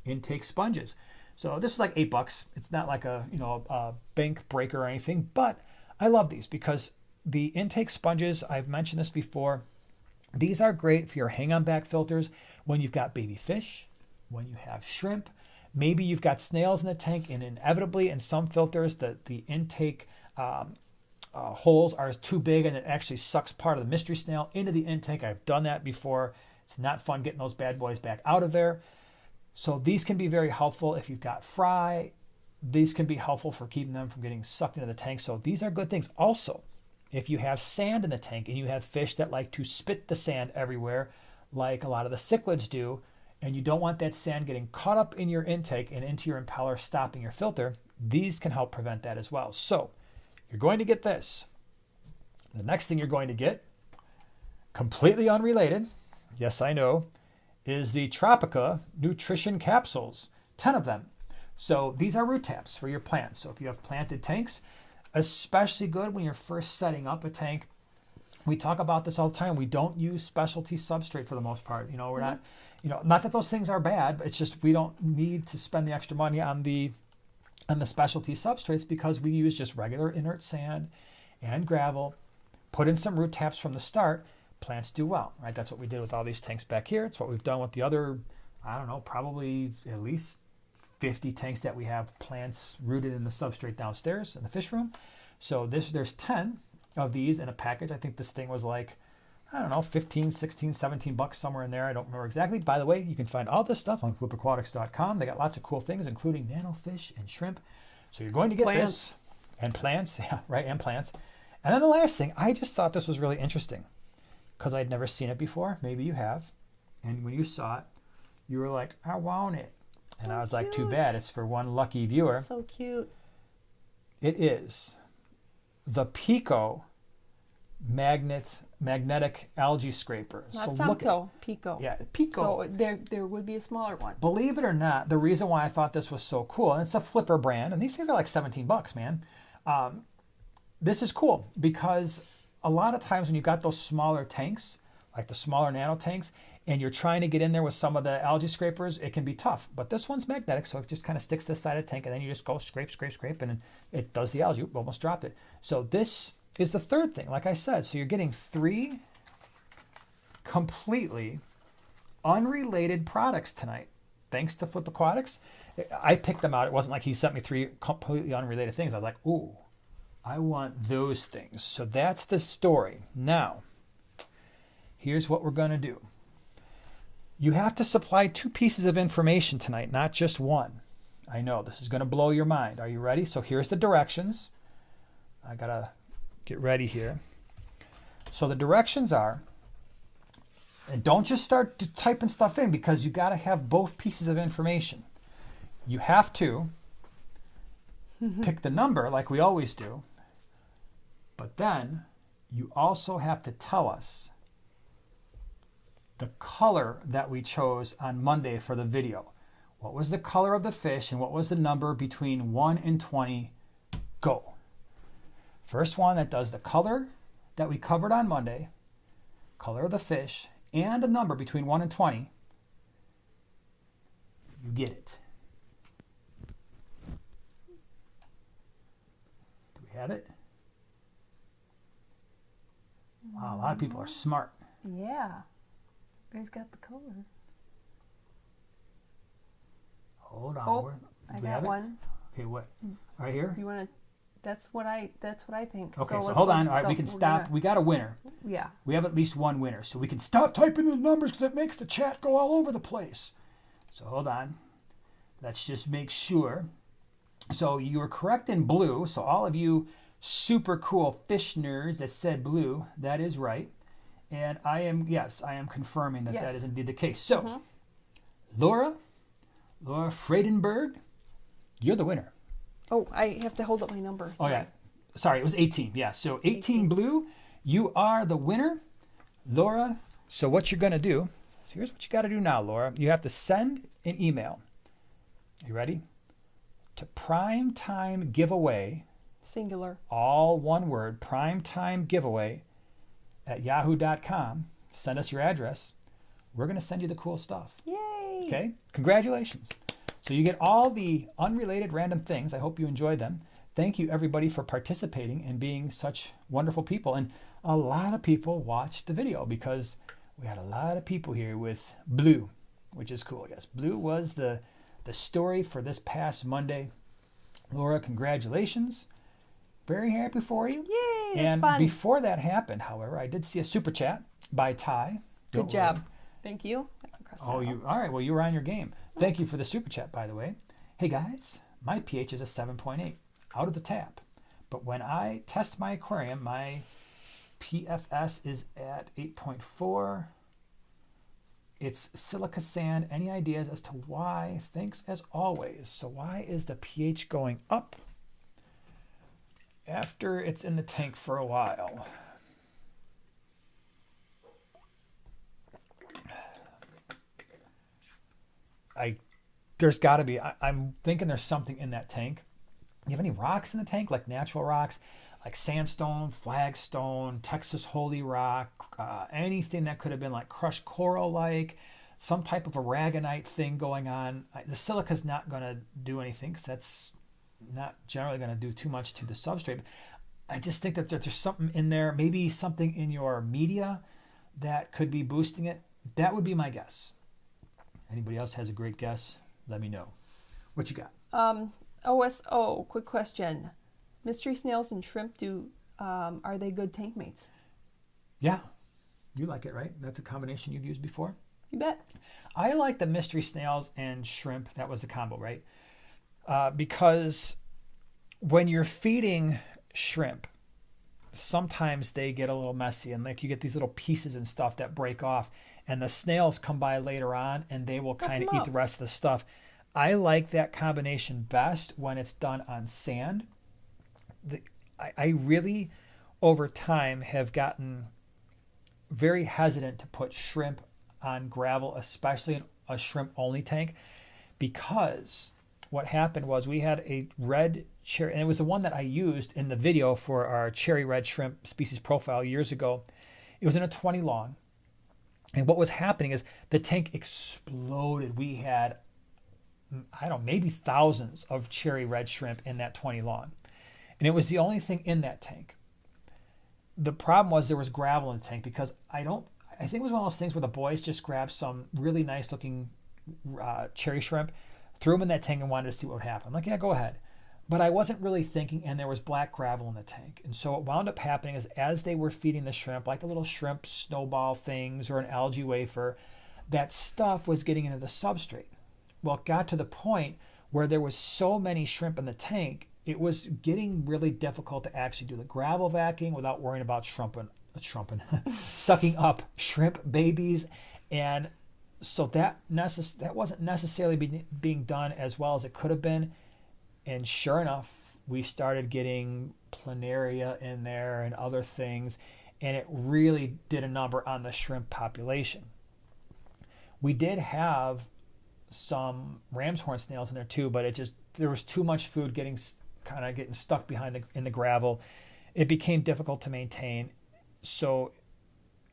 intake sponges. So this is like $8. It's not like a bank breaker or anything, but I love these because the intake sponges, I've mentioned this before, these are great for your hang-on back filters when you've got baby fish, when you have shrimp, maybe you've got snails in the tank, and inevitably in some filters that the intake holes are too big and it actually sucks part of the mystery snail into the intake. I've done that before. It's not fun getting those bad boys back out of there. So these can be very helpful if you've got fry. These can be helpful for keeping them from getting sucked into the tank. So these are good things. Also, if you have sand in the tank and you have fish that like to spit the sand everywhere, like a lot of the cichlids do, and you don't want that sand getting caught up in your intake and into your impeller, stopping your filter, these can help prevent that as well. So you're going to get this. The next thing you're going to get, completely unrelated, yes, I know, is the Tropica nutrition capsules, 10 of them. So these are root taps for your plants. So if you have planted tanks, especially good when you're first setting up a tank. We talk about this all the time. We don't use specialty substrate for the most part. We're not, not that those things are bad, but it's just we don't need to spend the extra money on the specialty substrates because we use just regular inert sand and gravel, put in some root taps from the start. Plants do well, right? That's what we did with all these tanks back here. It's what we've done with the other, probably at least 50 tanks that we have plants rooted in the substrate downstairs in the fish room. So there's 10 of these in a package. I think this thing was like, 15, 16, $17 somewhere in there. I don't remember exactly. By the way, you can find all this stuff on flipaquatics.com. They got lots of cool things, including nanofish and shrimp. So you're going to get this. And plants. Yeah, right, and plants. And then the last thing, I just thought this was really interesting because I'd never seen it before. Maybe you have. And when you saw it, you were like, I want it. And I was like, too bad. It's for one lucky viewer.
So cute.
It is the Pico magnetic algae scraper.
Not Femto, Pico.
Yeah, Pico.
So there would be a smaller one.
Believe it or not, the reason why I thought this was so cool, and it's a Flipper brand, and these things are like $17, man. This is cool because a lot of times when you've got those smaller tanks, like the smaller nano tanks, and you're trying to get in there with some of the algae scrapers, it can be tough. But this one's magnetic, so it just kind of sticks to the side of the tank, and then you just go scrape, scrape, scrape, and it does the algae. Oop, almost dropped it. So this is the third thing, like I said. So you're getting 3 completely unrelated products tonight. Thanks to Flip Aquatics. I picked them out. It wasn't like he sent me 3 completely unrelated things. I was like, ooh, I want those things. So that's the story. Now, here's what we're going to do. You have to supply 2 pieces of information tonight, not just one. I know this is going to blow your mind. Are you ready? So here's the directions. I got to get ready here. So the directions are, and don't just start typing stuff in, because you got to have both pieces of information. You have to pick the number like we always do, but then you also have to tell us the color that we chose on Monday for the video. What was the color of the fish and what was the number between 1 and 20? Go. First one that does the color that we covered on Monday, color of the fish, and a number between 1 and 20, you get it. Do we have it? Wow, a lot of people are smart.
Yeah. Everybody's got the color.
Hold on.
Oh, I got one.
Okay, what? Right here?
You want to? That's what I think.
Okay, so hold on. All right, we can stop. We got a winner.
Yeah.
We have at least one winner, so we can stop typing the numbers because it makes the chat go all over the place. So hold on. Let's just make sure. So you were correct in blue. So all of you super cool fish nerds that said blue, that is right. And I am confirming that that is indeed the case. So, Laura Friedenberg, you're the winner.
Oh, I have to hold up my number.
Sorry. Oh, yeah. Sorry, it was 18. Yeah, so 18 blue, you are the winner. Laura, so what you're going to do, so here's what you got to do now, Laura. You have to send an email. You ready? To Primetime Giveaway.
Singular.
All one word, Primetime Giveaway at yahoo.com. Send us your address. We're going to send you the cool stuff.
Yay!
Okay? Congratulations. So you get all the unrelated random things. I hope you enjoyed them. Thank you, everybody, for participating and being such wonderful people. And a lot of people watched the video because we had a lot of people here with blue, which is cool, I guess. Blue was the story for this past Monday. Laura, congratulations. Very happy for you.
Yay,
and
that's fun.
Before that happened, however, I did see a super chat by Ty.
Good job. Thank you.
All right. Well, you were on your game. Thank you for the super chat, by the way. Hey, guys, my pH is a 7.8 out of the tap. But when I test my aquarium, my PFS is at 8.4. It's silica sand. Any ideas as to why? Thanks as always. So why is the pH going up after it's in the tank for a while? There's got to be. I'm thinking there's something in that tank. You have any rocks in the tank, like natural rocks, like sandstone, flagstone, Texas holy rock, anything that could have been like crushed coral, like some type of aragonite thing going on? The silica's not going to do anything because that's not generally going to do too much to the substrate. I just think that there's something in there, maybe something in your media that could be boosting it. That would be my guess. Anybody else has a great guess? Let me know. What you got?
OSO, quick question. Mystery snails and shrimp, are they good tank mates?
Yeah. You like it, right? That's a combination you've used before?
You bet.
I like the mystery snails and shrimp. That was the combo, right? Because when you're feeding shrimp, sometimes they get a little messy and like you get these little pieces and stuff that break off, and the snails come by later on and they will kind of eat the rest of the stuff. I like that combination best when it's done on sand. I really, over time, have gotten very hesitant to put shrimp on gravel, especially in a shrimp-only tank, because what happened was we had a red cherry, and it was the one that I used in the video for our cherry red shrimp species profile years ago. It was in a 20 long, And what was happening is the tank exploded. We had, I don't know, maybe thousands of cherry red shrimp in that 20 lawn. And it was the only thing in that tank. The problem was there was gravel in the tank because I think it was one of those things where the boys just grabbed some really nice looking cherry shrimp, threw them in that tank and wanted to see what would happen. I'm like, yeah, go ahead. But I wasn't really thinking, and there was black gravel in the tank. And so what wound up happening is as they were feeding the shrimp, like the little shrimp snowball things or an algae wafer, that stuff was getting into the substrate. Well, it got to the point where there was so many shrimp in the tank, it was getting really difficult to actually do the gravel vacuuming without worrying about sucking up shrimp babies. And so that wasn't necessarily being done as well as it could have been. And sure enough, we started getting planaria in there and other things, and it really did a number on the shrimp population. We did have some ram's horn snails in there too, but there was too much food getting stuck in the gravel. It became difficult to maintain. So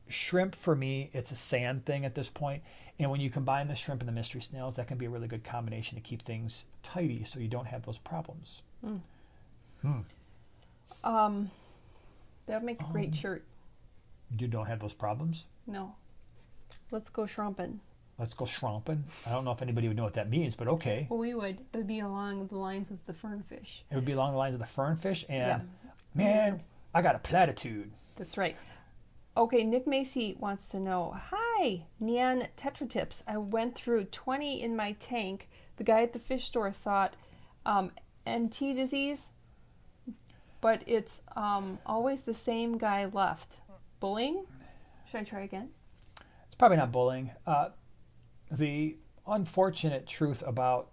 shrimp for me, it's a sand thing at this point. And when you combine the shrimp and the mystery snails, that can be a really good combination to keep things tidy so you don't have those problems.
That'd make a great shirt.
You don't have those problems?
No. Let's go shrumpin'.
Let's go shrumpin'. I don't know if anybody would know what that means, but okay.
Well, we would. It would be along the lines of the fernfish.
It would be along the lines of the fernfish, and
yeah.
Man, I got a platitude.
That's right. Okay, Nick Macy wants to know, hi, neon tetratips. I went through 20 in my tank. The guy at the fish store thought NT disease, but it's always the same guy left. Bullying? Should I try again?
It's probably not bullying. The unfortunate truth about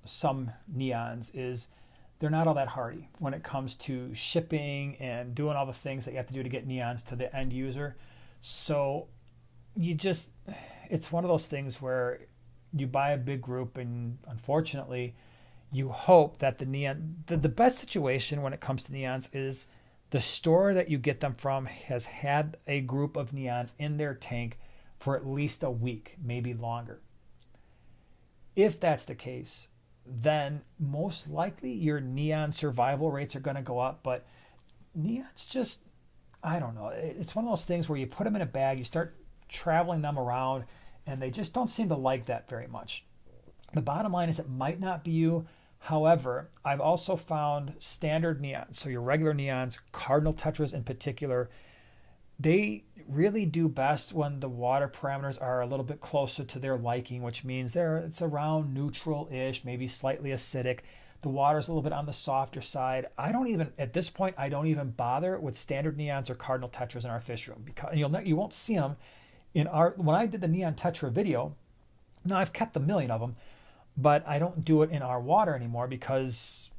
some neons is they're not all that hardy when it comes to shipping and doing all the things that you have to do to get neons to the end user. So it's one of those things where you buy a big group and unfortunately you hope that the best situation when it comes to neons is the store that you get them from has had a group of neons in their tank for at least a week, maybe longer. If that's the case, then most likely your neon survival rates are going to go up. But neons just, I don't know. It's one of those things where you put them in a bag, you start traveling them around, and they just don't seem to like that very much. The bottom line is it might not be you. However, I've also found standard neons, so your regular neons, cardinal tetras in particular, they really do best when the water parameters are a little bit closer to their liking, which means it's around neutral-ish, maybe slightly acidic. The water's a little bit on the softer side. At this point, I don't even bother with standard neons or cardinal tetras in our fish room because you won't see them when I did the neon tetra video. Now I've kept a million of them, but I don't do it in our water anymore because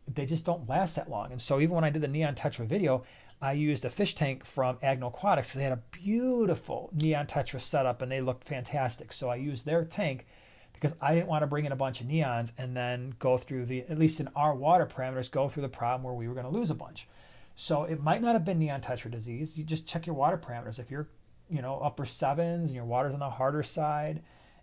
they just don't last that long. And so even when I did the neon tetra video, I used a fish tank from Aquatics. They had a beautiful neon tetra setup and they looked fantastic. So I used their tank because I didn't want to bring in a bunch of neons and then go through at least in our water parameters, go through the problem where we were going to lose a bunch. So it might not have been neon tetra disease. You just check your water parameters. If you're, upper sevens and your water's on the harder side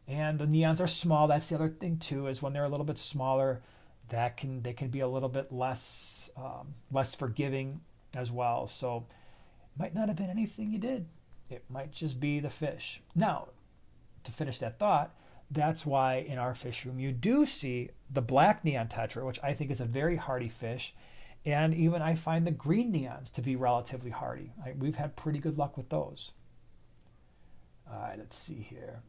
and the neons are small, that's the other thing too, is when they're a little bit smaller, they can be a little bit less forgiving as well. So it might not have been anything you did. It might just be the fish. Now, to finish that thought, that's why in our fish room you do see the black neon tetra, which I think is a very hardy fish. And even I find the green neons to be relatively hardy. We've had pretty good luck with those. All right, let's see here.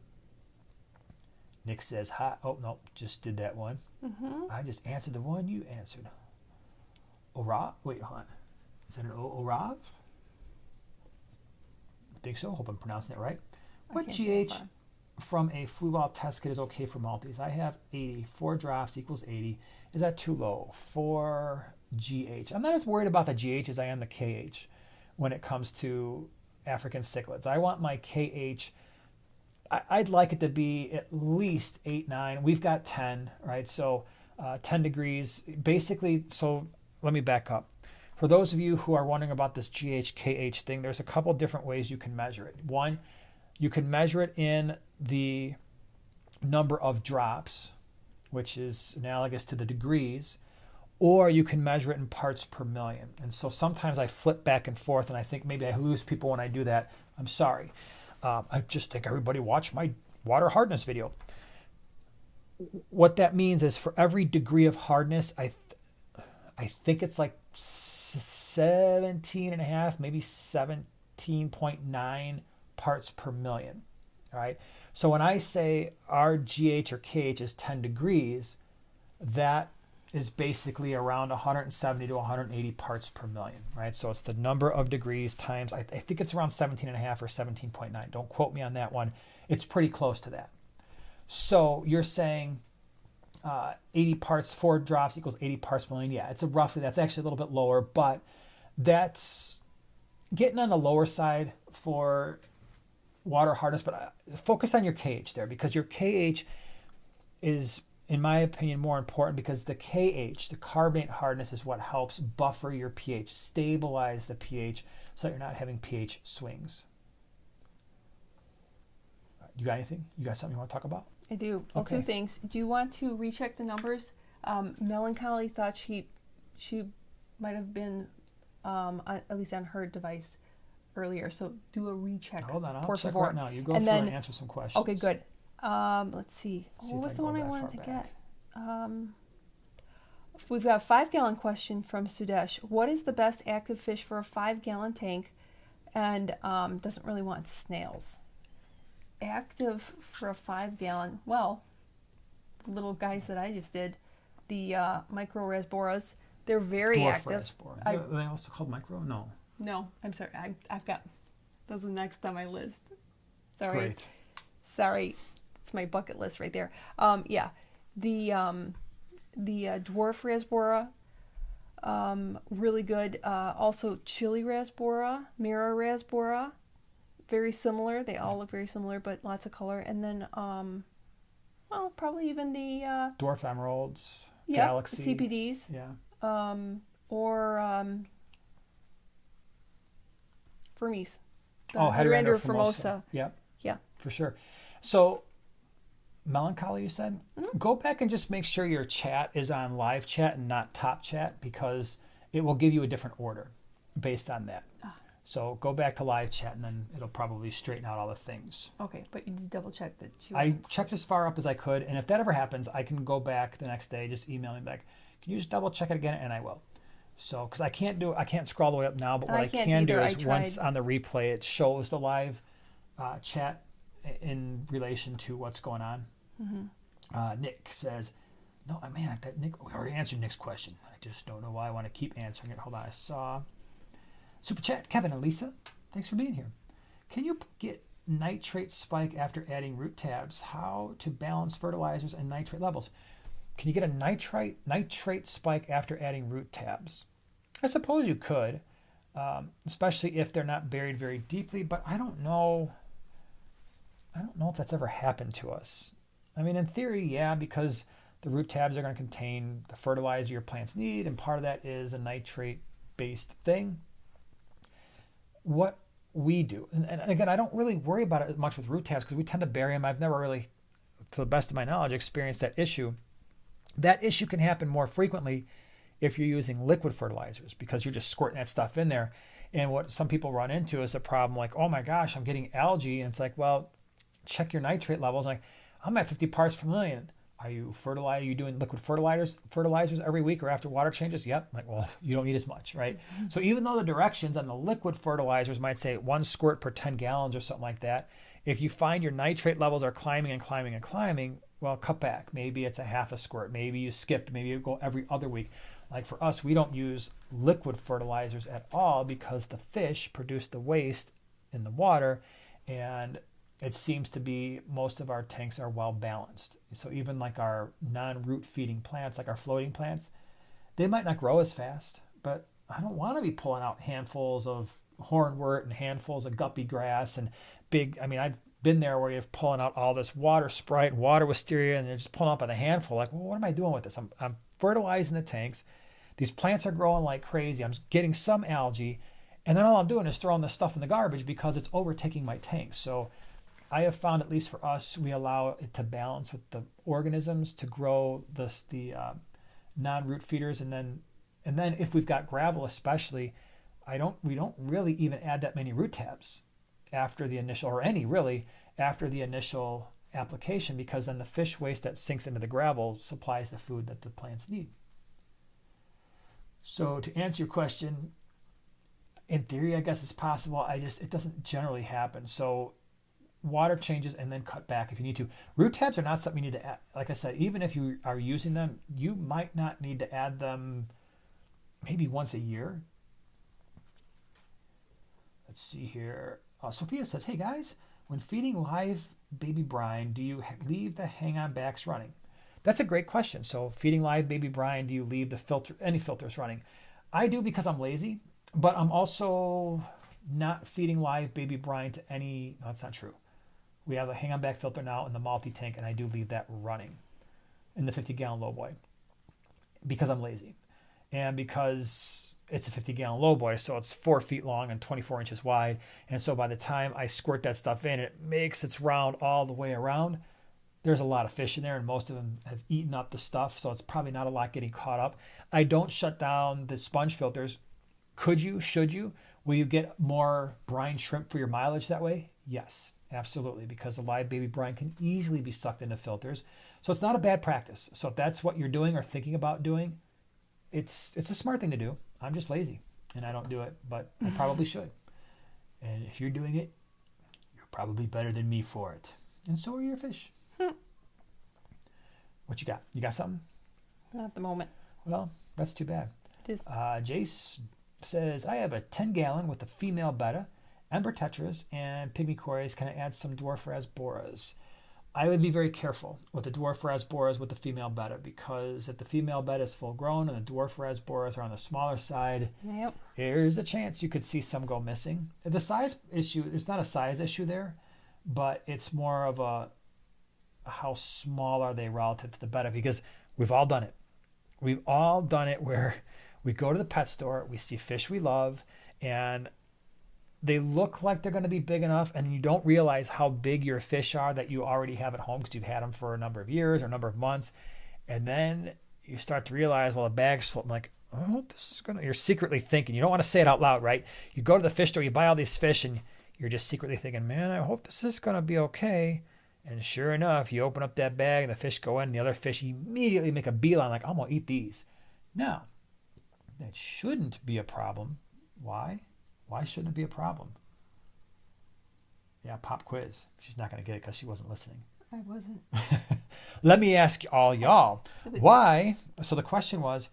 Nick says hi. Oh, no, just did that one. Mm-hmm. I just answered the one you answered. Orav? Wait, hold on. Is that an Orav? I think so. Hope I'm pronouncing it right. What GH from a fluval test kit is okay for multis? I have 80. 4 drops equals 80. Is that too low? 4 GH. I'm not as worried about the GH as I am the KH when it comes to African cichlids. I want my KH, I'd like it to be at least 8, 9. We've got 10, right? So 10 degrees. Basically, so let me back up. For those of you who are wondering about this GH-KH thing, there's a couple different ways you can measure it. One, You can measure it in the number of drops, which is analogous to the degrees, or you can measure it in parts per million. And so sometimes I flip back and forth, and I think maybe I lose people when I do that. I'm sorry. I just think everybody watch my water hardness video. What that means is for every degree of hardness, I think it's like 17 and a half, maybe 17.9 parts per million. All right. So when I say our GH or KH is 10 degrees, that is basically around 170 to 180 parts per million, right? So it's the number of degrees times, I think it's around 17 and a half or 17.9. Don't quote me on that one. It's pretty close to that. So you're saying 80 parts, 4 drops equals 80 parts per million. Yeah, it's roughly, that's actually a little bit lower, but that's getting on the lower side for water hardness. But focus on your KH there, because your KH is, in my opinion, more important, because the KH, the carbonate hardness, is what helps buffer your pH, stabilize the pH so that you're not having pH swings. You got anything? You got something you want to talk about?
I do. Well,
Okay.
2 things. Do you want to recheck the numbers? Melancholy thought she might have been at least on her device earlier. So do a recheck.
Hold on, I'll
por
check
favor.
right now. You go
And
through
then-
and answer some questions.
Okay, good. Let's see.
See
What
if
was
I
the
go
one I
that
wanted
far
to
back.
get? We've got a 5-gallon question from Sudesh. What is the best active fish for a 5-gallon tank? And doesn't really want snails. Active for a 5-gallon. Well, the little guys that I just did, the micro-rasboras, they're very
Dwarf
active.
raspberry.
I-
Are they also called micro? No.
No, I'm sorry. I've got those are next on my list. Sorry.
Great.
Sorry, it's my bucket list right there. Yeah, the dwarf rasbora, really good. Also chili rasbora, mirror rasbora, very similar. They all look very similar, but lots of color. And then, well, probably even the
Dwarf emeralds,
yeah,
galaxy.
CPDs,
Yeah.
or Fermies. The
Heterandur
formosa.
Yep.
Yeah.
For sure. So, melancholy, you said?
Mm-hmm.
Go back and just make sure your chat is on live chat and not top chat, because it will give you a different order based on that. So go back to live chat, and then it'll probably straighten out all the things.
Okay, but you did double check that you.
I checked as far up as I could, and if that ever happens, I can go back the next day, just email me back. Can you just double check it again? And I will. So, because I can't scroll all the way up now, but what I
can't
can do
either.
is
I
once
tried.
on the replay, it shows the live chat in relation to what's going on.
Mm-hmm.
Nick says, no, man, Nick, we already answered Nick's question. I just don't know why I want to keep answering it. Hold on, I saw Super Chat, Kevin and Lisa, thanks for being here. Can you get nitrate spike after adding root tabs? How to balance fertilizers and nitrate levels? Can you get a nitrate spike after adding root tabs? I suppose you could, especially if they're not buried very deeply, but I don't know if that's ever happened to us. I mean, in theory, yeah, because the root tabs are going to contain the fertilizer your plants need, and part of that is a nitrate-based thing. What we do, and again, I don't really worry about it as much with root tabs because we tend to bury them. I've never really, to the best of my knowledge, experienced that issue. That issue can happen more frequently if you're using liquid fertilizers, because you're just squirting that stuff in there. And what some people run into is a problem like, oh my gosh, I'm getting algae. And it's like, well, check your nitrate levels. Like, I'm at 50 parts per million. Are you doing liquid fertilizers every week or after water changes? Yep. Like, well, you don't need as much, right? Mm-hmm. So even though the directions on the liquid fertilizers might say 1 squirt per 10 gallons or something like that, if you find your nitrate levels are climbing and climbing and climbing, well, cut back. Maybe it's a half a squirt. Maybe you skip. Maybe you go every other week. Like for us, we don't use liquid fertilizers at all because the fish produce the waste in the water, and it seems to be most of our tanks are well balanced. So even like our non-root feeding plants, like our floating plants, they might not grow as fast, but I don't want to be pulling out handfuls of hornwort and handfuls of guppy grass and big, I've been there where you're pulling out all this water sprite and water wisteria and they're just pulling up by the handful. Like, well, what am I doing with this? I'm fertilizing the tanks. These plants are growing like crazy. I'm getting some algae. And then all I'm doing is throwing this stuff in the garbage because it's overtaking my tanks. So I have found, at least for us, we allow it to balance with the organisms to grow the non-root feeders, and then if we've got gravel, especially, we don't really even add that many root tabs after the initial, or any really after the initial application, because then the fish waste that sinks into the gravel supplies the food that the plants need. So to answer your question, in theory, I guess it's possible. It doesn't generally happen. So water changes and then cut back if you need to. Root tabs are not something you need to add. Like I said, even if you are using them, you might not need to add them maybe once a year. Let's see here. Sophia says, hey guys, when feeding live baby brine, do you leave the hang-on backs running? That's a great question. So feeding live baby brine, do you leave any filters running? I do, because I'm lazy, but I'm also not feeding live baby brine to any, no, that's not true. We have a hang-on back filter now in the multi-tank, and I do leave that running in the 50-gallon lowboy because I'm lazy. And because it's a 50-gallon lowboy, so it's 4 feet long and 24 inches wide. And so by the time I squirt that stuff in, it makes its round all the way around. There's a lot of fish in there, and most of them have eaten up the stuff, so it's probably not a lot getting caught up. I don't shut down the sponge filters. Could you? Should you? Will you get more brine shrimp for your mileage that way? Yes, absolutely, because the live baby brine can easily be sucked into filters. So it's not a bad practice. So if that's what you're doing or thinking about doing, it's a smart thing to do. I'm just lazy, and I don't do it, but I probably should. And if you're doing it, you're probably better than me for it. And so are your fish. What you got? You got something?
Not at the moment.
Well, that's too bad.
It is.
Jace says, I have a 10-gallon with a female betta, ember tetras, and pygmy cories. Can I add some dwarf rasboras? I would be very careful with the dwarf rasboras with the female betta, because if the female betta is full grown and the dwarf rasboras are on the smaller side,
Yep.
there's a chance you could see some go missing. The size issue, it's not a size issue there, but it's more of a how small are they relative to the betta, because we've all done it. We've all done it where we go to the pet store, we see fish we love, and they look like they're going to be big enough, and you don't realize how big your fish are that you already have at home because you've had them for a number of years or a number of months. And then you start to realize, well, the bag's full. I'm like, oh, this is going to, you're secretly thinking, you don't want to say it out loud, right? You go to the fish store, you buy all these fish, and you're just secretly thinking, man, I hope this is going to be okay. And sure enough, you open up that bag and the fish go in, and the other fish immediately make a beeline like, I'm going to eat these. Now, that shouldn't be a problem. Why? Why shouldn't it be a problem? Yeah, pop quiz. She's not going to get it because she wasn't listening.
I wasn't.
Let me ask all y'all, why? So the question was,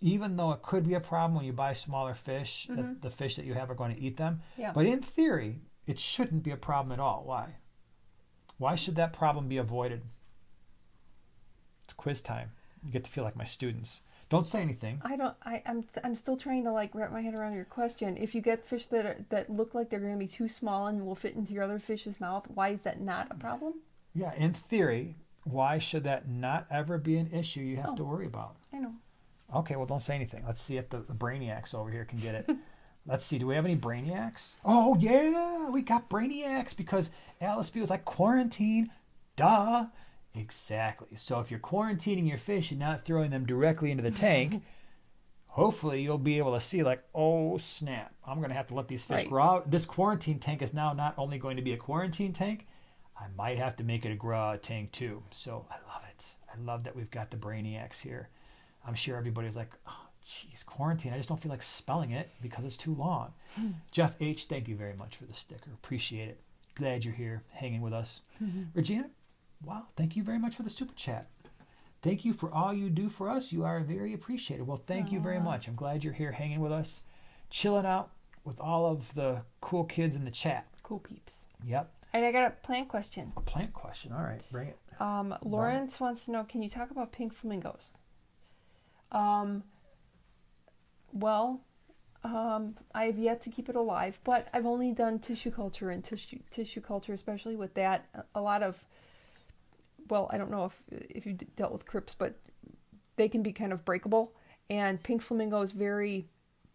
even though it could be a problem when you buy smaller fish, that the fish that you have are going to eat them,
Yeah.
but in theory, it shouldn't be a problem at all. Why? Why should that problem be avoided? It's quiz time. You get to feel like my students. Don't say anything.
I'm still trying to wrap my head around your question. If you get fish that look like they're going to be too small and will fit into your other fish's mouth, why is that not a problem?
Yeah, in theory, why should that not ever be an issue you have to worry about?
I know.
Okay, well, don't say anything. Let's see if the brainiacs over here can get it. Let's see. Do we have any brainiacs? Oh, yeah, we got brainiacs because Alice B was like, quarantine. Duh. Exactly. So if you're quarantining your fish and not throwing them directly into the tank, hopefully you'll be able to see oh, snap. I'm going to have to let these fish grow out. This quarantine tank is now not only going to be a quarantine tank, I might have to make it a grow out tank too. So I love it. I love that we've got the brainiacs here. I'm sure everybody's like, oh, geez, quarantine. I just don't feel like spelling it because it's too long. Jeff H., thank you very much for the sticker. Appreciate it. Glad you're here hanging with us. Regina, wow, thank you very much for the super chat. Thank you for all you do for us. You are very appreciated. Well, thank you very much. I'm glad you're here hanging with us, chilling out with all of the cool kids in the chat.
Cool peeps.
Yep.
And I got a plant question.
A plant question. All right, bring it.
Lawrence wants to know, can you talk about pink flamingos? I've yet to keep it alive, but I've only done tissue culture, and tissue culture, especially with that, a lot of, I don't know if you dealt with crypts, but they can be kind of breakable, and pink flamingo is very,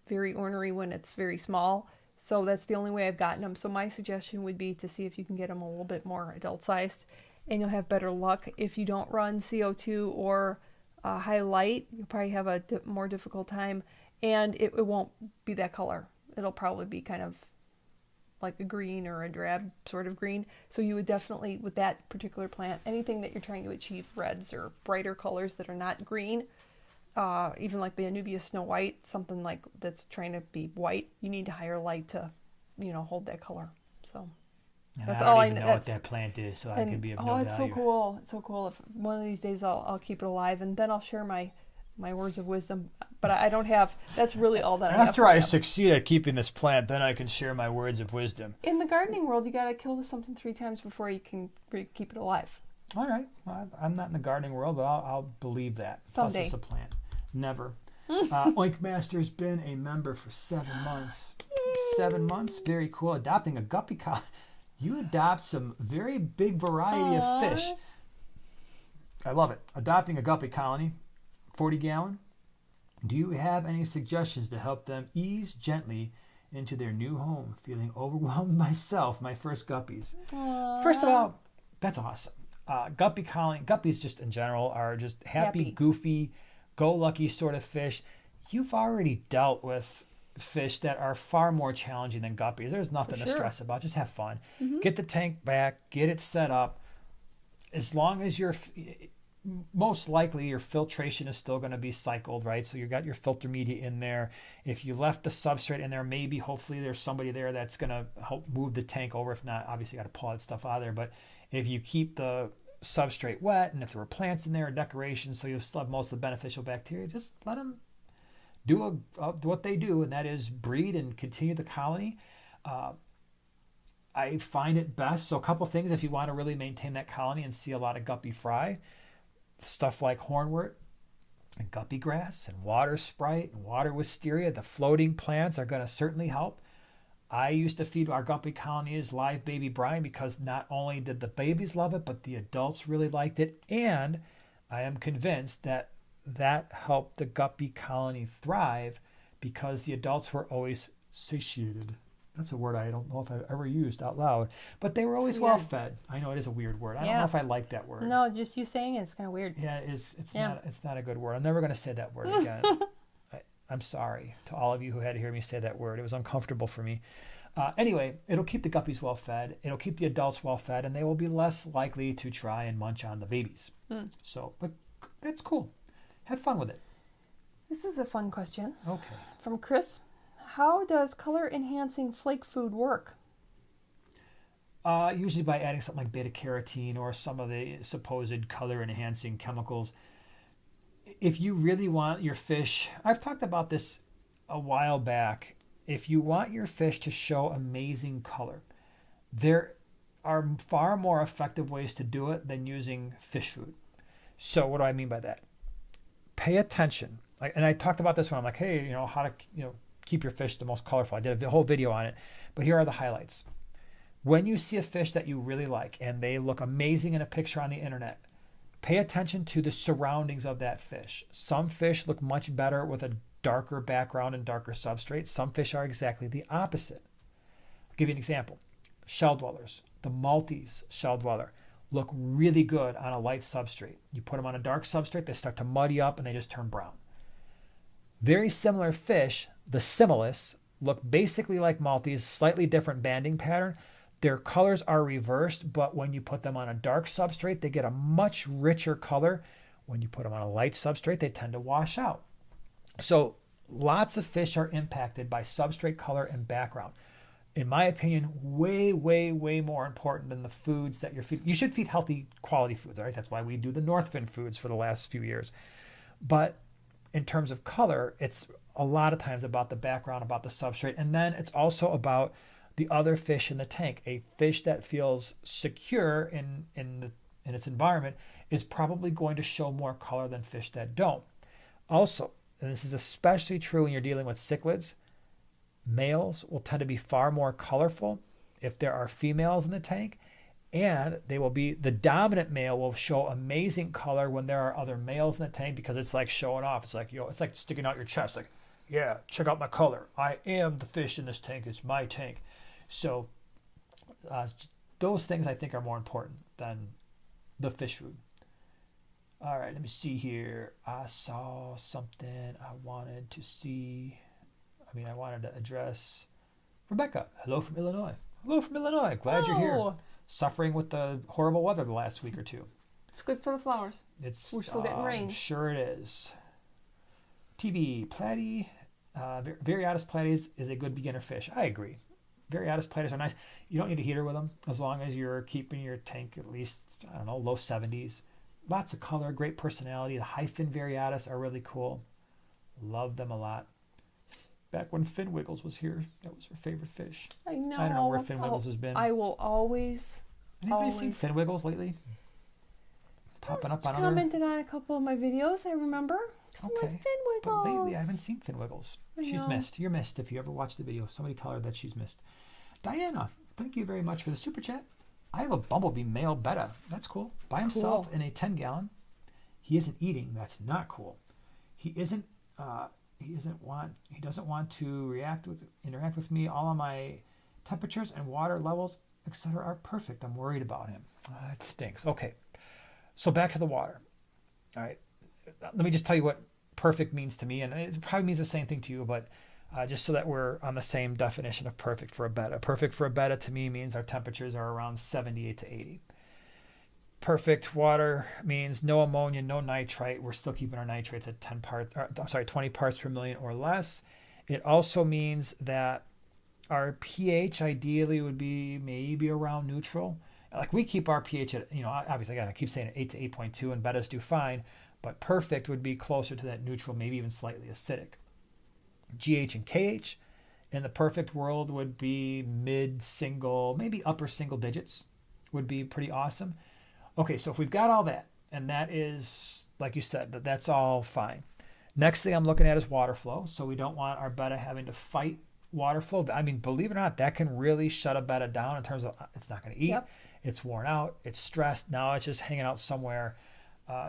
very ornery when it's very small. So that's the only way I've gotten them. So my suggestion would be to see if you can get them a little bit more adult sized, and you'll have better luck. If you don't run CO2 or high light, you'll probably have a more difficult time, and it won't be that color. It'll probably be kind of like a green or a drab sort of green. So you would definitely, with that particular plant, anything that you're trying to achieve reds or brighter colors that are not green, even like the Anubia Snow White, something like that's trying to be white, you need higher light to, hold that color. So
And
that's
I don't
all
even know what that plant is, so I can be of no value.
It's so cool. It's so cool. If one of these days I'll keep it alive, and then I'll share my words of wisdom. But I don't have, that's really all that I have.
After I succeed at keeping this plant, then I can share my words of wisdom.
In the gardening world, you got to kill something 3 times before you can keep it alive.
All right. Well, I'm not in the gardening world, but I'll believe that.
Someday.
Plus it's a plant. Never. Oink Master's been a member for 7 months. 7 months? Very cool. Adopting a guppy colony. You adopt some very big variety of fish. I love it. Adopting a guppy colony, 40 gallon. Do you have any suggestions to help them ease gently into their new home? Feeling overwhelmed myself, my first guppies.
Aww.
First of all, that's awesome. Guppy colony, guppies just in general are just happy, goofy, go-lucky sort of fish. You've already dealt with fish that are far more challenging than guppies. There's nothing to stress about. Just have fun. Get the tank back, get it set up. As long as you're, most likely your filtration is still going to be cycled, right? So you got your filter media in there. If you left the substrate in there, maybe hopefully there's somebody there that's going to help move the tank over. If not, obviously you got to pull that stuff out of there. But if you keep the substrate wet, and if there were plants in there or decorations, so you'll still have most of the beneficial bacteria, just let them do what they do, and that is breed and continue the colony. I find it best. So a couple things if you want to really maintain that colony and see a lot of guppy fry, stuff like hornwort and guppy grass and water sprite and water wisteria, the floating plants are going to certainly help. I used to feed our guppy colonies live baby brine because not only did the babies love it, but the adults really liked it. And I am convinced that helped the guppy colony thrive because the adults were always satiated. That's a word I don't know if I've ever used out loud, but they were always well fed. I know it is a weird word. I don't know if I like that word.
No, just you saying it's kind of weird.
Yeah, it's not a good word. I'm never going to say that word again. I'm sorry to all of you who had to hear me say that word. It was uncomfortable for me. Anyway, it'll keep the guppies well fed. It'll keep the adults well fed, and they will be less likely to try and munch on the babies. So, but that's cool. Have fun with it.
This is a fun question.
Okay.
From Chris. How does color enhancing flake food work?
Usually by adding something like beta carotene or some of the supposed color enhancing chemicals. If you really want your fish, I've talked about this a while back. If you want your fish to show amazing color, there are far more effective ways to do it than using fish food. So what do I mean by that? Pay attention. And I talked about this when I'm like, hey, how to, keep your fish the most colorful. I did a whole video on it, but here are the highlights. When you see a fish that you really like and they look amazing in a picture on the internet, pay attention to the surroundings of that fish. Some fish look much better with a darker background and darker substrate. Some fish are exactly the opposite. I'll give you an example. Shell dwellers, the Maltese shell dweller, look really good on a light substrate. You put them on a dark substrate, they start to muddy up and they just turn brown. Very similar fish, the Similis, look basically like Maltese, slightly different banding pattern. Their colors are reversed, but when you put them on a dark substrate, they get a much richer color. When you put them on a light substrate, they tend to wash out. So lots of fish are impacted by substrate color and background. In my opinion, way, way, way more important than the foods that you're feeding. You should feed healthy quality foods, all right? That's why we do the Northfin foods for the last few years. But in terms of color, it's a lot of times about the background, about the substrate, and then it's also about the other fish in the tank. A fish that feels secure in its environment is probably going to show more color than fish that don't. Also, and this is especially true when you're dealing with cichlids, males will tend to be far more colorful if there are females in the tank, and the dominant male will show amazing color when there are other males in the tank because it's like showing off. It's like, it's like sticking out your chest, like, yeah, check out my color. I am the fish in this tank. It's my tank. So those things I think are more important than the fish food. All right, let me see here. I saw something I wanted to see. I wanted to address Rebecca. Hello from Illinois. Hello from Illinois. Glad you're here. Suffering with the horrible weather the last week or two.
It's good for the flowers. We're still getting rain.
Sure it is. TB, platy, Variatus platies is a good beginner fish. I agree. Variatus platies are nice. You don't need a heater with them as long as you're keeping your tank at least, I don't know, low 70s. Lots of color, great personality. The hyphen Variatus are really cool. Love them a lot. Back when Fin Wiggles was here, that was her favorite fish.
I know.
I don't know where Fin Wiggles has been.
I will always.
Anybody seen Fin Wiggles lately? Popping up on
commented on a couple of my videos, I remember.
Okay.
Fin Wiggles.
But lately I haven't seen Fin Wiggles. She's missed. You're missed if you ever watch the video. Somebody tell her that she's missed. Diana, thank you very much for the super chat. I have a bumblebee male betta. That's cool. By himself in a 10-gallon. He isn't eating. That's not cool. He doesn't want to interact with me. All of my temperatures and water levels, etc., are perfect. I'm worried about him. That stinks. Okay. So back to the water. All right. Let me just tell you what perfect means to me, and it probably means the same thing to you, but just so that we're on the same definition of perfect for a betta. Perfect for a betta to me means our temperatures are around 78 to 80. Perfect water means no ammonia, no nitrite. We're still keeping our nitrates at 20 parts per million or less. It also means that our pH ideally would be maybe around neutral. Like we keep our pH at, obviously I keep saying 8 to 8.2, and bettas do fine, but perfect would be closer to that neutral, maybe even slightly acidic. GH and KH in the perfect world would be mid-single, maybe upper single digits would be pretty awesome. Okay, so if we've got all that, and that is, like you said, that's all fine. Next thing I'm looking at is water flow. So we don't want our betta having to fight water flow. Believe it or not, that can really shut a betta down in terms of it's not going to eat. Yep. It's worn out. It's stressed. Now it's just hanging out somewhere.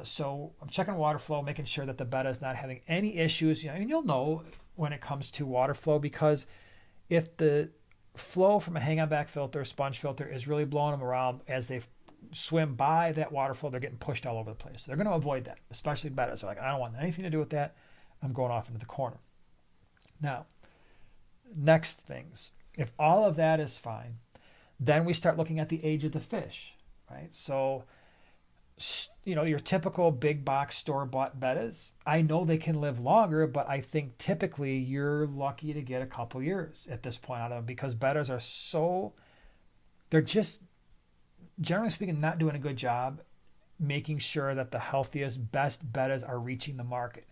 So I'm checking water flow, making sure that the betta is not having any issues. And you'll know when it comes to water flow, because if the flow from a hang-on back filter, sponge filter, is really blowing them around as they swim by that water flow, they're getting pushed all over the place. So they're going to avoid that, especially bettas. They're like, I don't want anything to do with that. I'm going off into the corner. Now, next things. If all of that is fine, then we start looking at the age of the fish, right? So, your typical big box store-bought bettas, I know they can live longer, but I think typically you're lucky to get a couple years at this point out of them, because bettas are they're just, generally speaking, not doing a good job making sure that the healthiest, best bettas are reaching the market,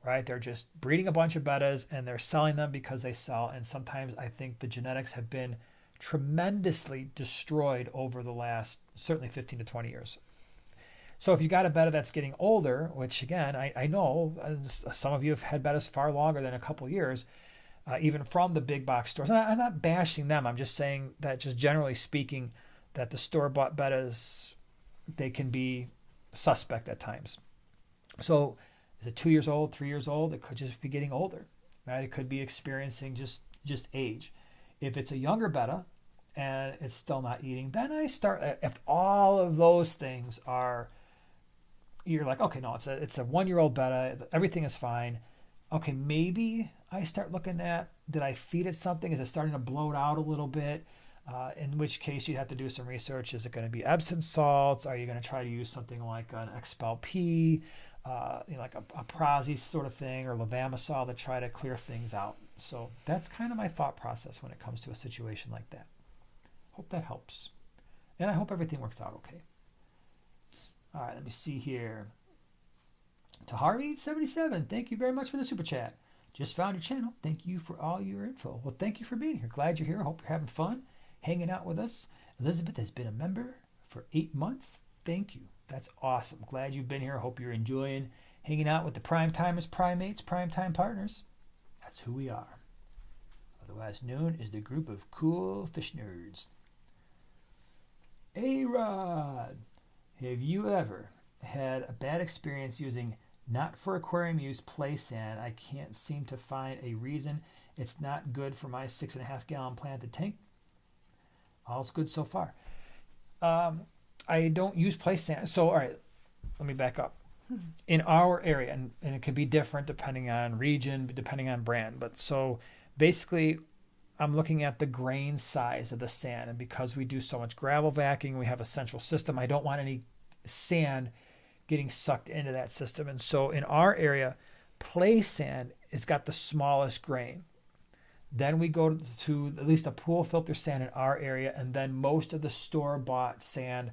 right? They're just breeding a bunch of bettas and they're selling them because they sell. And sometimes I think the genetics have been tremendously destroyed over the last certainly 15 to 20 years. So if you got a betta that's getting older, which again, I know some of you have had bettas far longer than a couple years, even from the big box stores. I'm not bashing them. I'm just saying that, just generally speaking, that the store-bought bettas, they can be suspect at times. So is it 2 years old, 3 years old? It could just be getting older, right? It could be experiencing just age. If it's a younger betta and it's still not eating, then I start, if all of those things are, you're like, okay, no, it's a 1-year-old betta, everything is fine. Okay, maybe I start looking at, did I feed it something? Is it starting to bloat out a little bit? In which case you have to do some research. Is it going to be Epsom salts? Are you going to try to use something like an Expel P, like a Prazi sort of thing, or Levamisol to try to clear things out? So that's kind of my thought process when it comes to a situation like that. Hope that helps. And I hope everything works out okay. All right, let me see here. Tahari77, thank you very much for the super chat. Just found your channel. Thank you for all your info. Well, thank you for being here. Glad you're here. Hope you're having fun hanging out with us. Elizabeth has been a member for 8 months. Thank you. That's awesome. Glad you've been here. Hope you're enjoying hanging out with the prime timers, primates, prime time partners. That's who we are. Otherwise known as the group of cool fish nerds. A-Rod, have you ever had a bad experience using Not for aquarium use, play sand. I can't seem to find a reason it's not good for my 6.5 gallon planted tank. All's good so far. I don't use play sand. So, all right, let me back up. In our area, and it can be different depending on region, depending on brand. But so basically, I'm looking at the grain size of the sand. And because we do so much gravel vacuuming, we have a central system. I don't want any sand getting sucked into that system. And so in our area, play sand has got the smallest grain. Then we go to at least a pool filter sand in our area, and then most of the store-bought sand,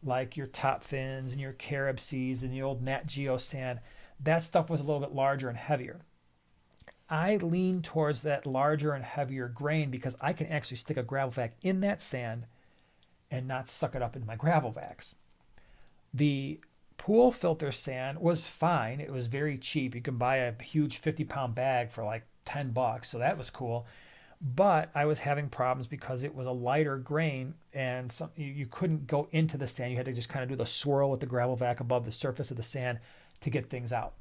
like your Top Fins and your Carib Seas and the old Nat Geo sand, that stuff was a little bit larger and heavier. I lean towards that larger and heavier grain because I can actually stick a gravel vac in that sand and not suck it up into my gravel vacs. The pool filter sand was fine. It was very cheap. You can buy a huge 50-pound bag for like $10, so that was cool. But I was having problems because it was a lighter grain, and you couldn't go into the sand. You had to just kind of do the swirl with the gravel vac above the surface of the sand to get things out.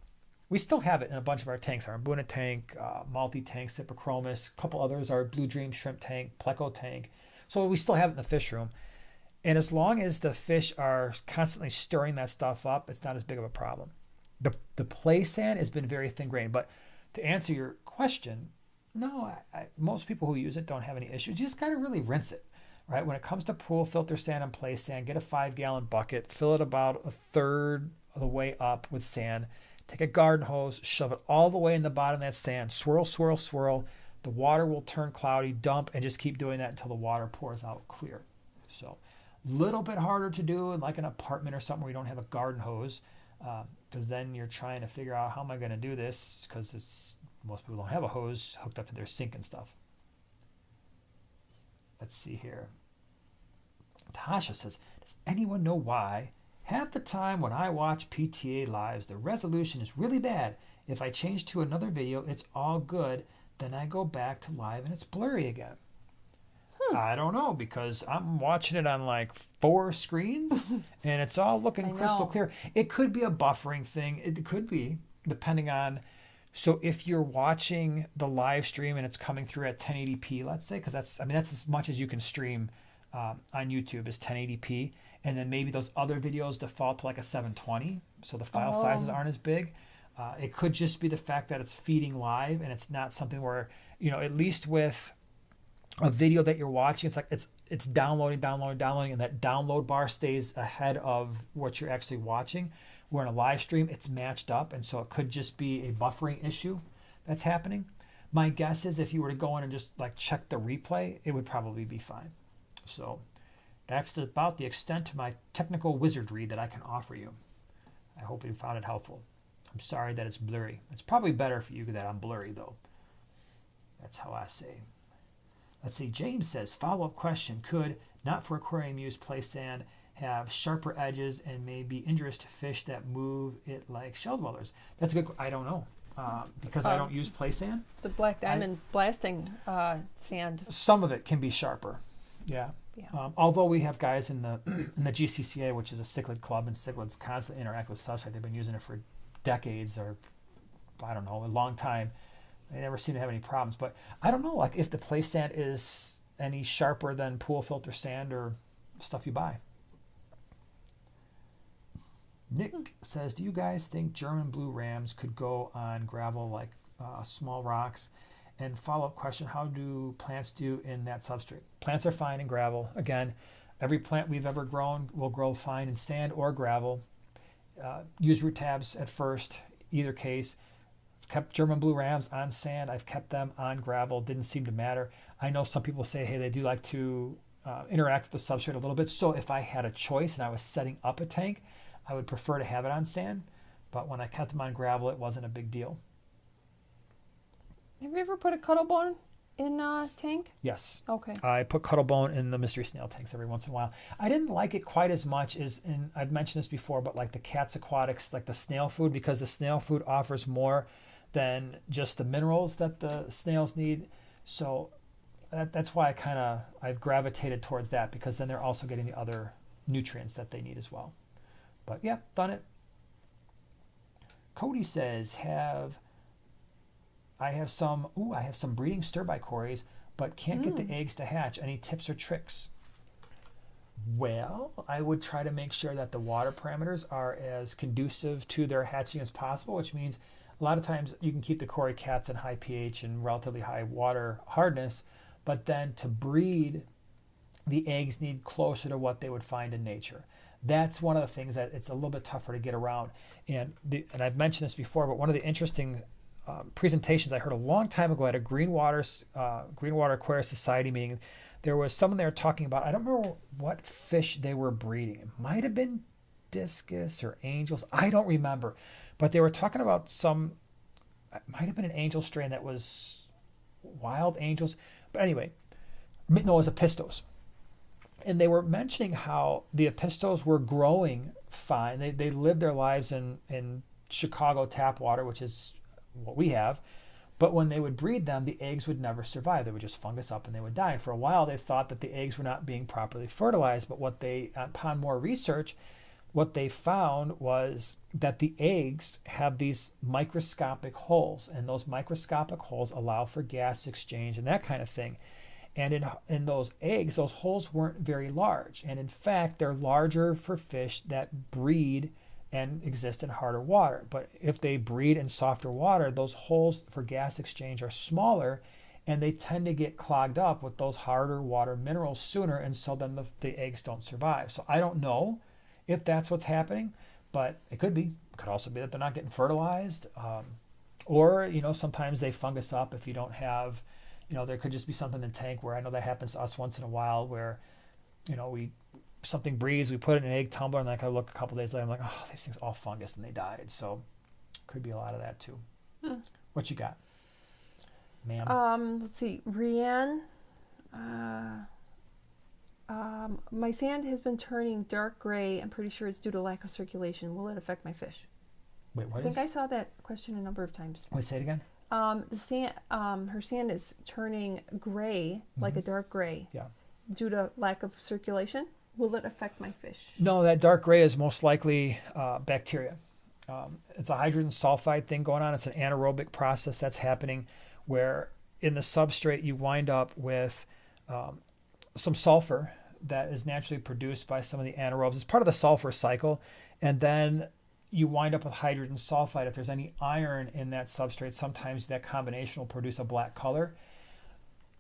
We still have it in a bunch of our tanks. Our Mbuna tank, multi-tank, Cyprichromis, a couple others, our Blue Dream shrimp tank, Pleco tank. So we still have it in the fish room. And as long as the fish are constantly stirring that stuff up, it's not as big of a problem. The play sand has been very thin grain. But to answer your question, no, most people who use it don't have any issues. You just got to really rinse it, right? When it comes to pool filter sand and play sand, get a 5-gallon bucket, fill it about a third of the way up with sand, take a garden hose, shove it all the way in the bottom of that sand, swirl, swirl, swirl. The water will turn cloudy, dump, and just keep doing that until the water pours out clear. So a little bit harder to do in like an apartment or something where you don't have a garden hose, because then you're trying to figure out how am I going to do this, because most people don't have a hose hooked up to their sink and stuff. Let's see here. Tasha says, does anyone know why half the time when I watch PTA lives, the resolution is really bad? If I change to another video, it's all good. Then I go back to live and it's blurry again. I don't know, because I'm watching it on like 4 screens and it's all looking crystal clear. It could be a buffering thing. It could be, depending on. So if you're watching the live stream and it's coming through at 1080p, let's say, because that's as much as you can stream on YouTube is 1080p, and then maybe those other videos default to like a 720, so the file sizes aren't as big. It could just be the fact that it's feeding live and it's not something where, at least with a video that you're watching, it's like it's downloading, and that download bar stays ahead of what you're actually watching. Where in a live stream, it's matched up, and so it could just be a buffering issue that's happening. My guess is if you were to go in and just like check the replay, it would probably be fine. So that's about the extent of my technical wizardry that I can offer you. I hope you found it helpful. I'm sorry that it's blurry. It's probably better for you that I'm blurry, though. That's how I say. Let's see. James says, follow-up question. Could, not for aquarium use, play sand have sharper edges and may be injurious to fish that move it like shell dwellers? That's a good. I don't know, because I don't use play sand.
The black diamond blasting sand.
Some of it can be sharper. Yeah. Although we have guys in the GCCA, which is a cichlid club, and cichlids constantly interact with substrate. They've been using it for decades, or I don't know, a long time. They never seem to have any problems. But I don't know, like if the play sand is any sharper than pool filter sand or stuff you buy. Nick says, do you guys think German blue rams could go on gravel like small rocks? And follow-up question, how do plants do in that substrate? Plants are fine in gravel. Again, every plant we've ever grown will grow fine in sand or gravel. Use root tabs at first, either case. Kept German blue rams on sand. I've kept them on gravel. Didn't seem to matter. I know some people say, hey, they do like to interact with the substrate a little bit. So if I had a choice and I was setting up a tank, I would prefer to have it on sand. But when I kept them on gravel, it wasn't a big deal.
Have you ever put a cuttlebone in a tank?
Yes.
Okay.
I put cuttlebone in the mystery snail tanks every once in a while. I didn't like it quite as much as, and I've mentioned this before, but like the Cat's Aquatics, like the snail food, because the snail food offers more than just the minerals that the snails need. So that's why I've gravitated towards that, because then they're also getting the other nutrients that they need as well. But yeah, done it. Cody says, I have some breeding stir-by cories, but can't get the eggs to hatch. Any tips or tricks? Well, I would try to make sure that the water parameters are as conducive to their hatching as possible, which means a lot of times you can keep the cory cats in high pH and relatively high water hardness, but then to breed, the eggs need closer to what they would find in nature. That's one of the things that it's a little bit tougher to get around. And I've mentioned this before, but one of the interesting presentations I heard a long time ago at a Greenwater Aquarius Society meeting, there was someone there talking about, I don't remember what fish they were breeding. It might have been discus or angels. I don't remember. But they were talking about it might have been an angel strain that was wild angels. But anyway, no, it was Epistos. And they were mentioning how the Epistos were growing fine. They lived their lives in Chicago tap water, which is what we have. But when they would breed them, the eggs would never survive. They would just fungus up and they would die. And for a while, they thought that the eggs were not being properly fertilized. But upon more research, what they found was that the eggs have these microscopic holes. And those microscopic holes allow for gas exchange and that kind of thing. And in those eggs, those holes weren't very large. And in fact, they're larger for fish that breed and exist in harder water. But if they breed in softer water, those holes for gas exchange are smaller and they tend to get clogged up with those harder water minerals sooner, and so then the eggs don't survive. So I don't know if that's what's happening, but it could be. It could also be that they're not getting fertilized, or sometimes they fungus up if you don't have, there could just be something in the tank where I know that happens to us once in a while where, something breeds, we put it in an egg tumbler, and like I look a couple days later, I'm like, oh, these things all fungus and they died. So could be a lot of that too. What you got, ma'am?
Let's see, Rianne. My sand has been turning dark gray. I'm pretty sure it's due to lack of circulation. Will it affect my fish?
Wait, what?
I think I saw that question a number of times.
Wait, say it again.
The sand, her sand is turning gray, like a dark gray.
Yeah.
Due to lack of circulation. Will it affect my fish?
No, that dark gray is most likely bacteria. It's a hydrogen sulfide thing going on. It's an anaerobic process that's happening where in the substrate you wind up with some sulfur that is naturally produced by some of the anaerobes. It's part of the sulfur cycle. And then you wind up with hydrogen sulfide. If there's any iron in that substrate, sometimes that combination will produce a black color.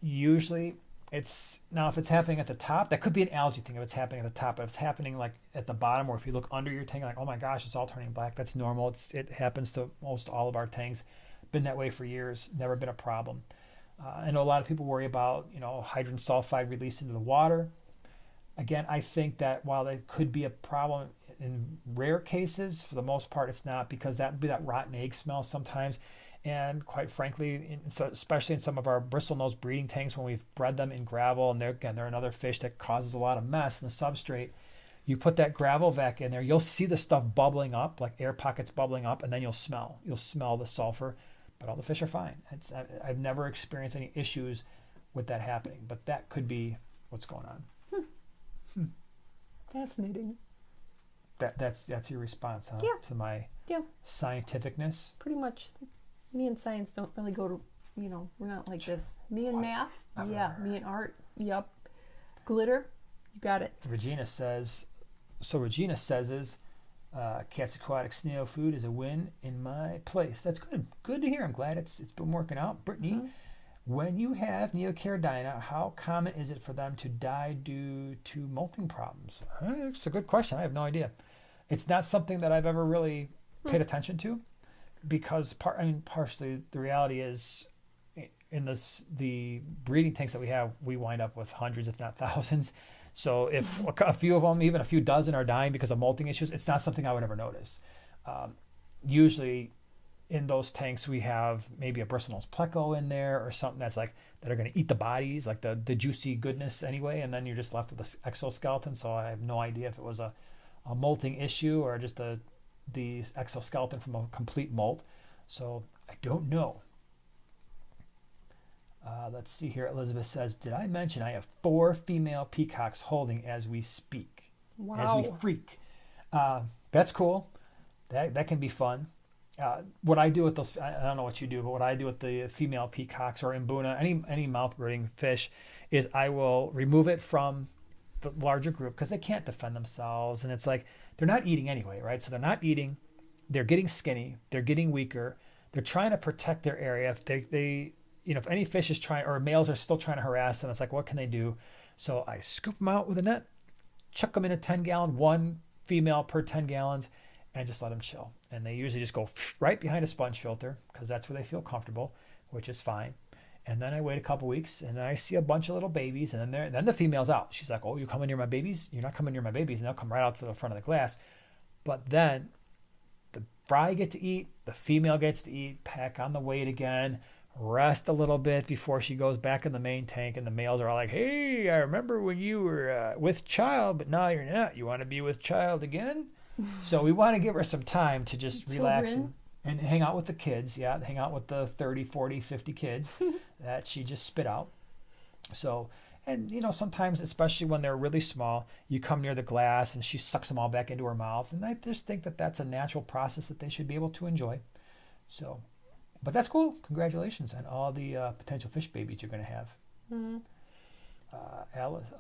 Usually, if it's happening at the top, that could be an algae thing if it's happening at the top. But if it's happening like at the bottom, or if you look under your tank, like, oh my gosh, it's all turning black, that's normal. It happens to most all of our tanks. Been that way for years, never been a problem. I know a lot of people worry about, hydrogen sulfide released into the water. Again, I think that while it could be a problem in rare cases, for the most part, it's not, because that would be that rotten egg smell sometimes. And quite frankly, especially in some of our bristlenose breeding tanks, when we've bred them in gravel, and they're another fish that causes a lot of mess in the substrate. You put that gravel vac in there, you'll see the stuff bubbling up, like air pockets bubbling up, and then you'll smell the sulfur. But all the fish are fine. I've never experienced any issues with that happening, but that could be what's going on.
Fascinating.
That's your response, huh?
Yeah.
To my scientificness.
Pretty much. Me and science don't really go to, we're not like this. Me and math, me and art, yep. Glitter, you got it.
Regina says Cat's Aquatic snail food is a win in my place. That's good. Good to hear. I'm glad it's been working out. Brittany, when you have Neocaridina, how common is it for them to die due to molting problems? It's a good question. I have no idea. It's not something that I've ever really paid attention to. Because partially the reality is, in the breeding tanks that we have, we wind up with hundreds, if not thousands. So if a few of them, even a few dozen, are dying because of molting issues, it's not something I would ever notice. Usually, in those tanks, we have maybe a bristlenose pleco in there, or something that are going to eat the bodies, like the juicy goodness anyway, and then you're just left with this exoskeleton. So I have no idea if it was a molting issue or just the exoskeleton from a complete molt. So I don't know. Let's see here. Elizabeth says, did I mention I have 4 female peacocks holding as we speak?
Wow.
As we freak. That's cool. That can be fun. What I do with those, I don't know what you do, but what I do with the female peacocks or imbuna, any mouth breathing fish, is I will remove it from the larger group because they can't defend themselves, and it's like they're not eating anyway, right? So they're not eating, they're getting skinny, they're getting weaker, they're trying to protect their area. If they if any fish is trying, or males are still trying to harass them, it's like, what can they do? So I scoop them out with a net, chuck them in a 10-gallon, one female per 10 gallons, and just let them chill. And they usually just go right behind a sponge filter because that's where they feel comfortable, which is fine. And then I wait a couple weeks, and then I see a bunch of little babies, and then the female's out. She's like, "Oh, you coming near my babies? You're not coming near my babies," and they'll come right out to the front of the glass. But then the fry get to eat, the female gets to eat, pack on the weight again, rest a little bit before she goes back in the main tank, and the males are all like, "Hey, I remember when you were with child, but now you're not. You want to be with child again?" So we want to give her some time to just relax and hang out with the kids. Yeah, hang out with the 30, 40, 50 kids that she just spit out. So, and sometimes, especially when they're really small, you come near the glass and she sucks them all back into her mouth. And I just think that that's a natural process that they should be able to enjoy. So, but that's cool. Congratulations on all the potential fish babies you're going to have.
Mm-hmm.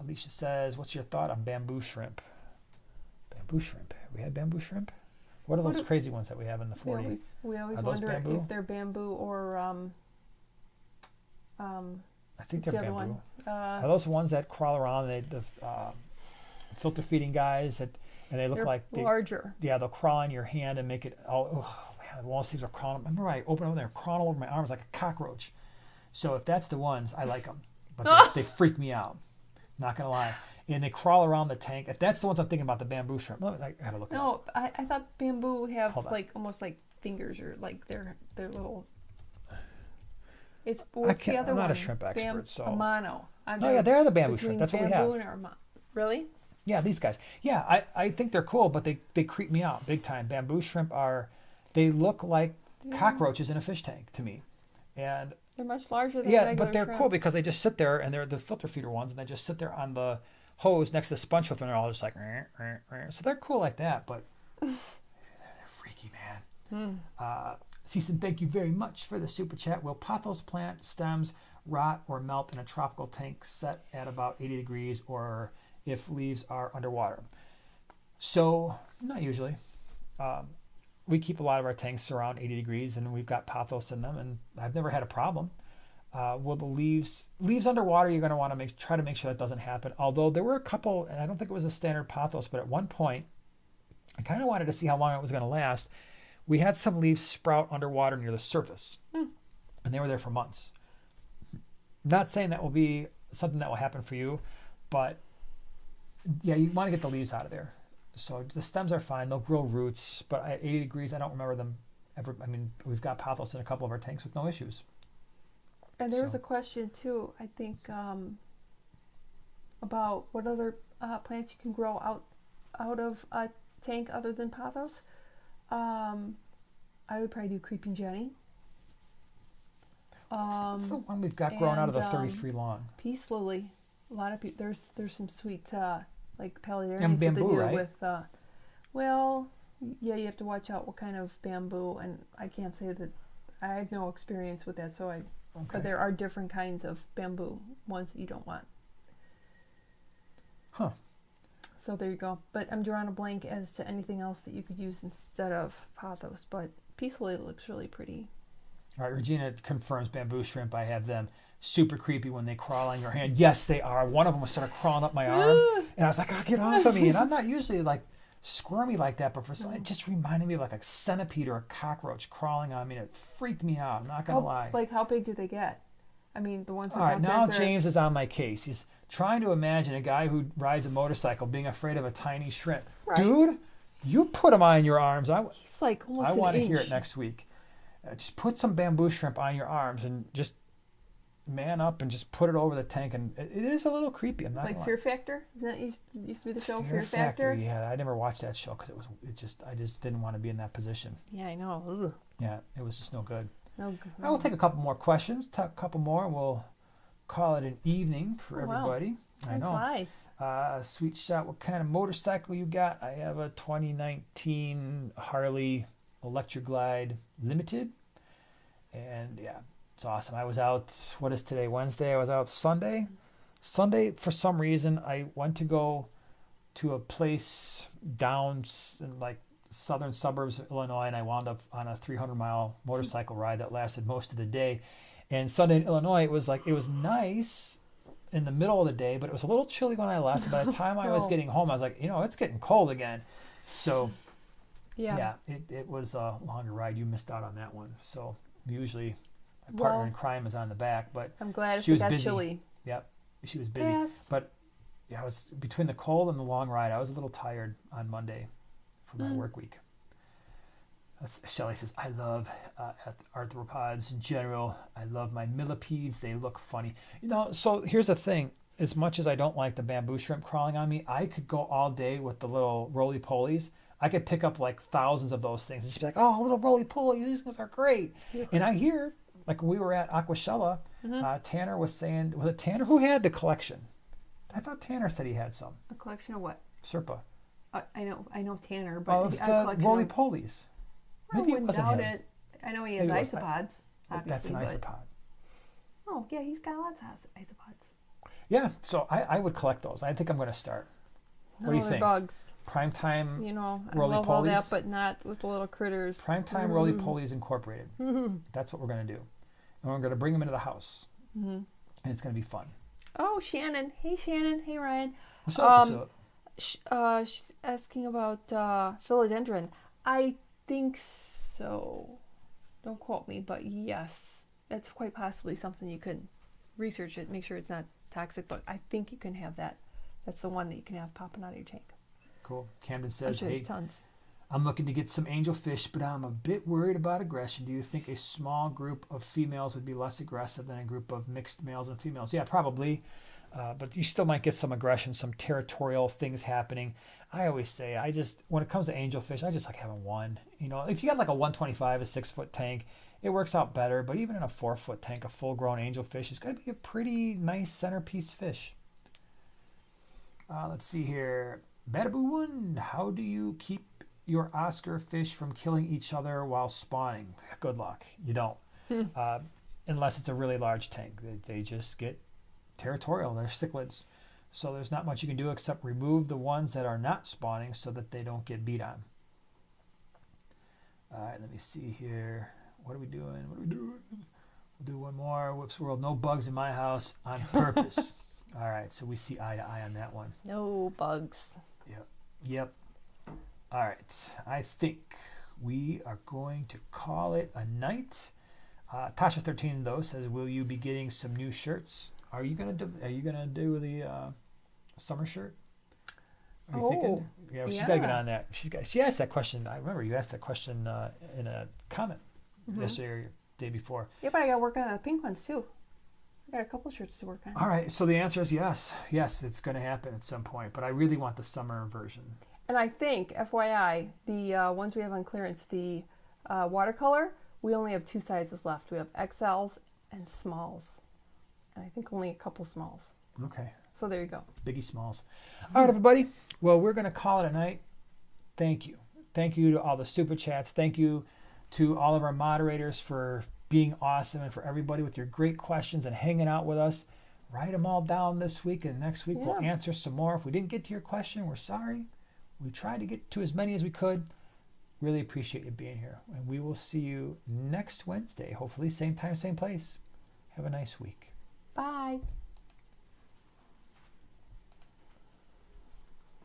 Alicia says, "What's your thought on bamboo shrimp?" Bamboo shrimp. We had bamboo shrimp? What are those crazy ones that we have in the 40?
We always
Are those
wonder
bamboo?
if they're bamboo or
I think they're
the other
bamboo.
one.
Are those the ones that crawl around? The filter feeding guys and they look
they're
like
larger.
Yeah, they'll crawl on your hand and make it. Oh man, all these things are crawling. Remember, I opened them, they're crawling over my arms like a cockroach. So if that's the ones, I like them, but they freak me out. Not gonna lie. And they crawl around the tank. If that's the ones I'm thinking about, the bamboo shrimp. I gotta look.
No, I thought bamboo have like almost like fingers or like they're little. It's what's the other
I'm not
one?
a shrimp expert, so.
A mono.
Yeah, they're the bamboo shrimp. That's what we have.
Really?
Yeah, these guys. Yeah, I think they're cool, but they creep me out big time. Bamboo shrimp they look like cockroaches in a fish tank to me, and
they're much larger than regular
but they're
shrimp.
cool because they just sit there and they're the filter feeder ones, and they just sit there on the hose next to the sponge filter, and they're all just like, so they're cool like that, but they're freaky, man. Season, thank you very much for the super chat. Will pothos plant stems rot or melt in a tropical tank set at about 80 degrees, or if leaves are underwater? So, not usually. We keep a lot of our tanks around 80 degrees, and we've got pothos in them, and I've never had a problem. Will the leaves underwater, you're going to want to try to make sure that doesn't happen. Although there were a couple, and I don't think it was a standard pothos, but at one point, I kind of wanted to see how long it was going to last. We had some leaves sprout underwater near the surface, and they were there for months. Not saying that will be something that will happen for you, but yeah, you want to get the leaves out of there. So the stems are fine. They'll grow roots, but at 80 degrees, I don't remember them ever. I mean, we've got pothos in a couple of our tanks with no issues.
And there was a question too, I think, about what other plants you can grow out of a tank other than pothos. I would probably do creeping Jenny.
What's the one we've got growing out of the 33 lawn?
Peace lily. A lot of people. There's some sweet like paludariums
and bamboo,
that they do
right?
with. Well, yeah, you have to watch out what kind of bamboo, and I can't say that I have no experience with that. So but there are different kinds of bamboo, ones that you don't want.
Huh.
So there you go. But I'm drawing a blank as to anything else that you could use instead of pothos. But peace lily looks really pretty.
All right, Regina confirms bamboo shrimp. I have them super creepy when they crawl on your hand. Yes, they are. One of them was sort of crawling up my arm, and I was like, "Oh, get off of me!" And I'm not usually like squirmy like that, but for some, it just reminded me of like a centipede or a cockroach crawling on me. And it freaked me out. I'm not gonna lie.
Like, how big do they get? I mean, the ones that
all right, now James is on my case. He's trying to imagine a guy who rides a motorcycle being afraid of a tiny shrimp. Right. Dude, you put him on your arms.
He's like almost
I want to
inch.
hear it next week. Just put some bamboo shrimp on your arms and just man up and just put it over the tank. And it is a little creepy. I'm not
like
gonna
Fear
lie.
Factor. Isn't that used to be the show
Fear Factor? Yeah, I never watched that show because I just didn't want to be in that position.
Yeah, I know. Ugh.
Yeah, it was just no good.
No good.
I will take a couple more questions. A couple more, and we'll call it an evening for everybody.
Wow.
I know.
Nice.
Sweet shot. What kind of motorcycle you got? I have a 2019 Harley Electroglide Limited. And yeah, it's awesome. I was out, what is today, Wednesday? I was out Sunday. Sunday, for some reason, I went to go to a place down in like southern suburbs of Illinois, and I wound up on a 300-mile motorcycle ride that lasted most of the day. And Sunday in Illinois, it was nice in the middle of the day, but it was a little chilly when I left. By the time I was getting home, I was like, it's getting cold again. So yeah, it was a longer ride. You missed out on that one. So usually my partner in crime is on the back, but
I'm glad
she was
got
busy.
chilly.
Yep, she was busy.
Yes.
But yeah, I was between the cold and the long ride. I was a little tired on Monday for my work week. Shelley says, I love arthropods in general. I love my millipedes. They look funny. So here's the thing. As much as I don't like the bamboo shrimp crawling on me, I could go all day with the little roly-polies. I could pick up like thousands of those things and just be like, oh, little roly-polies, these things are great. Yes. And I hear, like when we were at Aquatics, Tanner was saying, was it Tanner who had the collection? I thought Tanner said he had some.
A collection of what?
Serpa.
I know Tanner, but
of the roly-polies.
Maybe I wouldn't doubt it. I know he has isopods.
That's an isopod.
Oh, yeah, he's got lots of isopods.
Yeah, so I would collect those. I think I'm going to start. What do you think?
Bugs.
Primetime
I
roly-polies?
love all that, but not with the little critters.
Primetime roly-polies incorporated. That's what we're going to do. And we're going to bring them into the house. And it's going to be fun.
Oh, Shannon. Hey, Shannon. Hey, Ryan.
What's up?
She's asking about philodendron. I think so. Don't quote me, but yes, that's quite possibly something you could research it, make sure it's not toxic, but I think you can have that. That's the one that you can have popping out of your tank.
Cool. Camden says,
sure there's tons.
I'm looking to get some angelfish, but I'm a bit worried about aggression. Do you think a small group of females would be less aggressive than a group of mixed males and females? Yeah, probably. But you still might get some aggression, some territorial things happening. I always say, when it comes to angelfish, I just like having one. If you got like a 125, a 6-foot tank, it works out better. But even in a 4-foot tank, a full-grown angelfish is going to be a pretty nice centerpiece fish. Let's see here. Badaboo one, how do you keep your Oscar fish from killing each other while spawning? Good luck. You don't. Unless it's a really large tank. They just get territorial. They're cichlids. So there's not much you can do except remove the ones that are not spawning so that they don't get beat on. All right, let me see here. What are we doing? We'll do one more. Whoops world. No bugs in my house on purpose. All right, so we see eye to eye on that one.
No bugs.
Yep. All right, I think we are going to call it a night. Tasha13 though says, "Will you be getting some new shirts? Are you gonna do the summer shirt? Are you thinking? Yeah, she's got to get on that. She asked that question. I remember you asked that question in a comment yesterday or day before.
Yeah, but I got to work on the pink ones too. I got a couple shirts to work on.
All right, so the answer is yes. Yes, it's going to happen at some point, but I really want the summer version.
And I think, FYI, the ones we have on clearance, the watercolor, we only have 2 sizes left. We have XLs and smalls. And I think only a couple smalls.
Okay.
So there you go.
Biggie smalls. All right, everybody. Well, we're going to call it a night. Thank you. Thank you to all the super chats. Thank you to all of our moderators for being awesome and for everybody with your great questions and hanging out with us. Write them all down this week, and next week we'll answer some more. If we didn't get to your question, we're sorry. We tried to get to as many as we could. Really appreciate you being here. And we will see you next Wednesday. Hopefully same time, same place. Have a nice week.
Bye.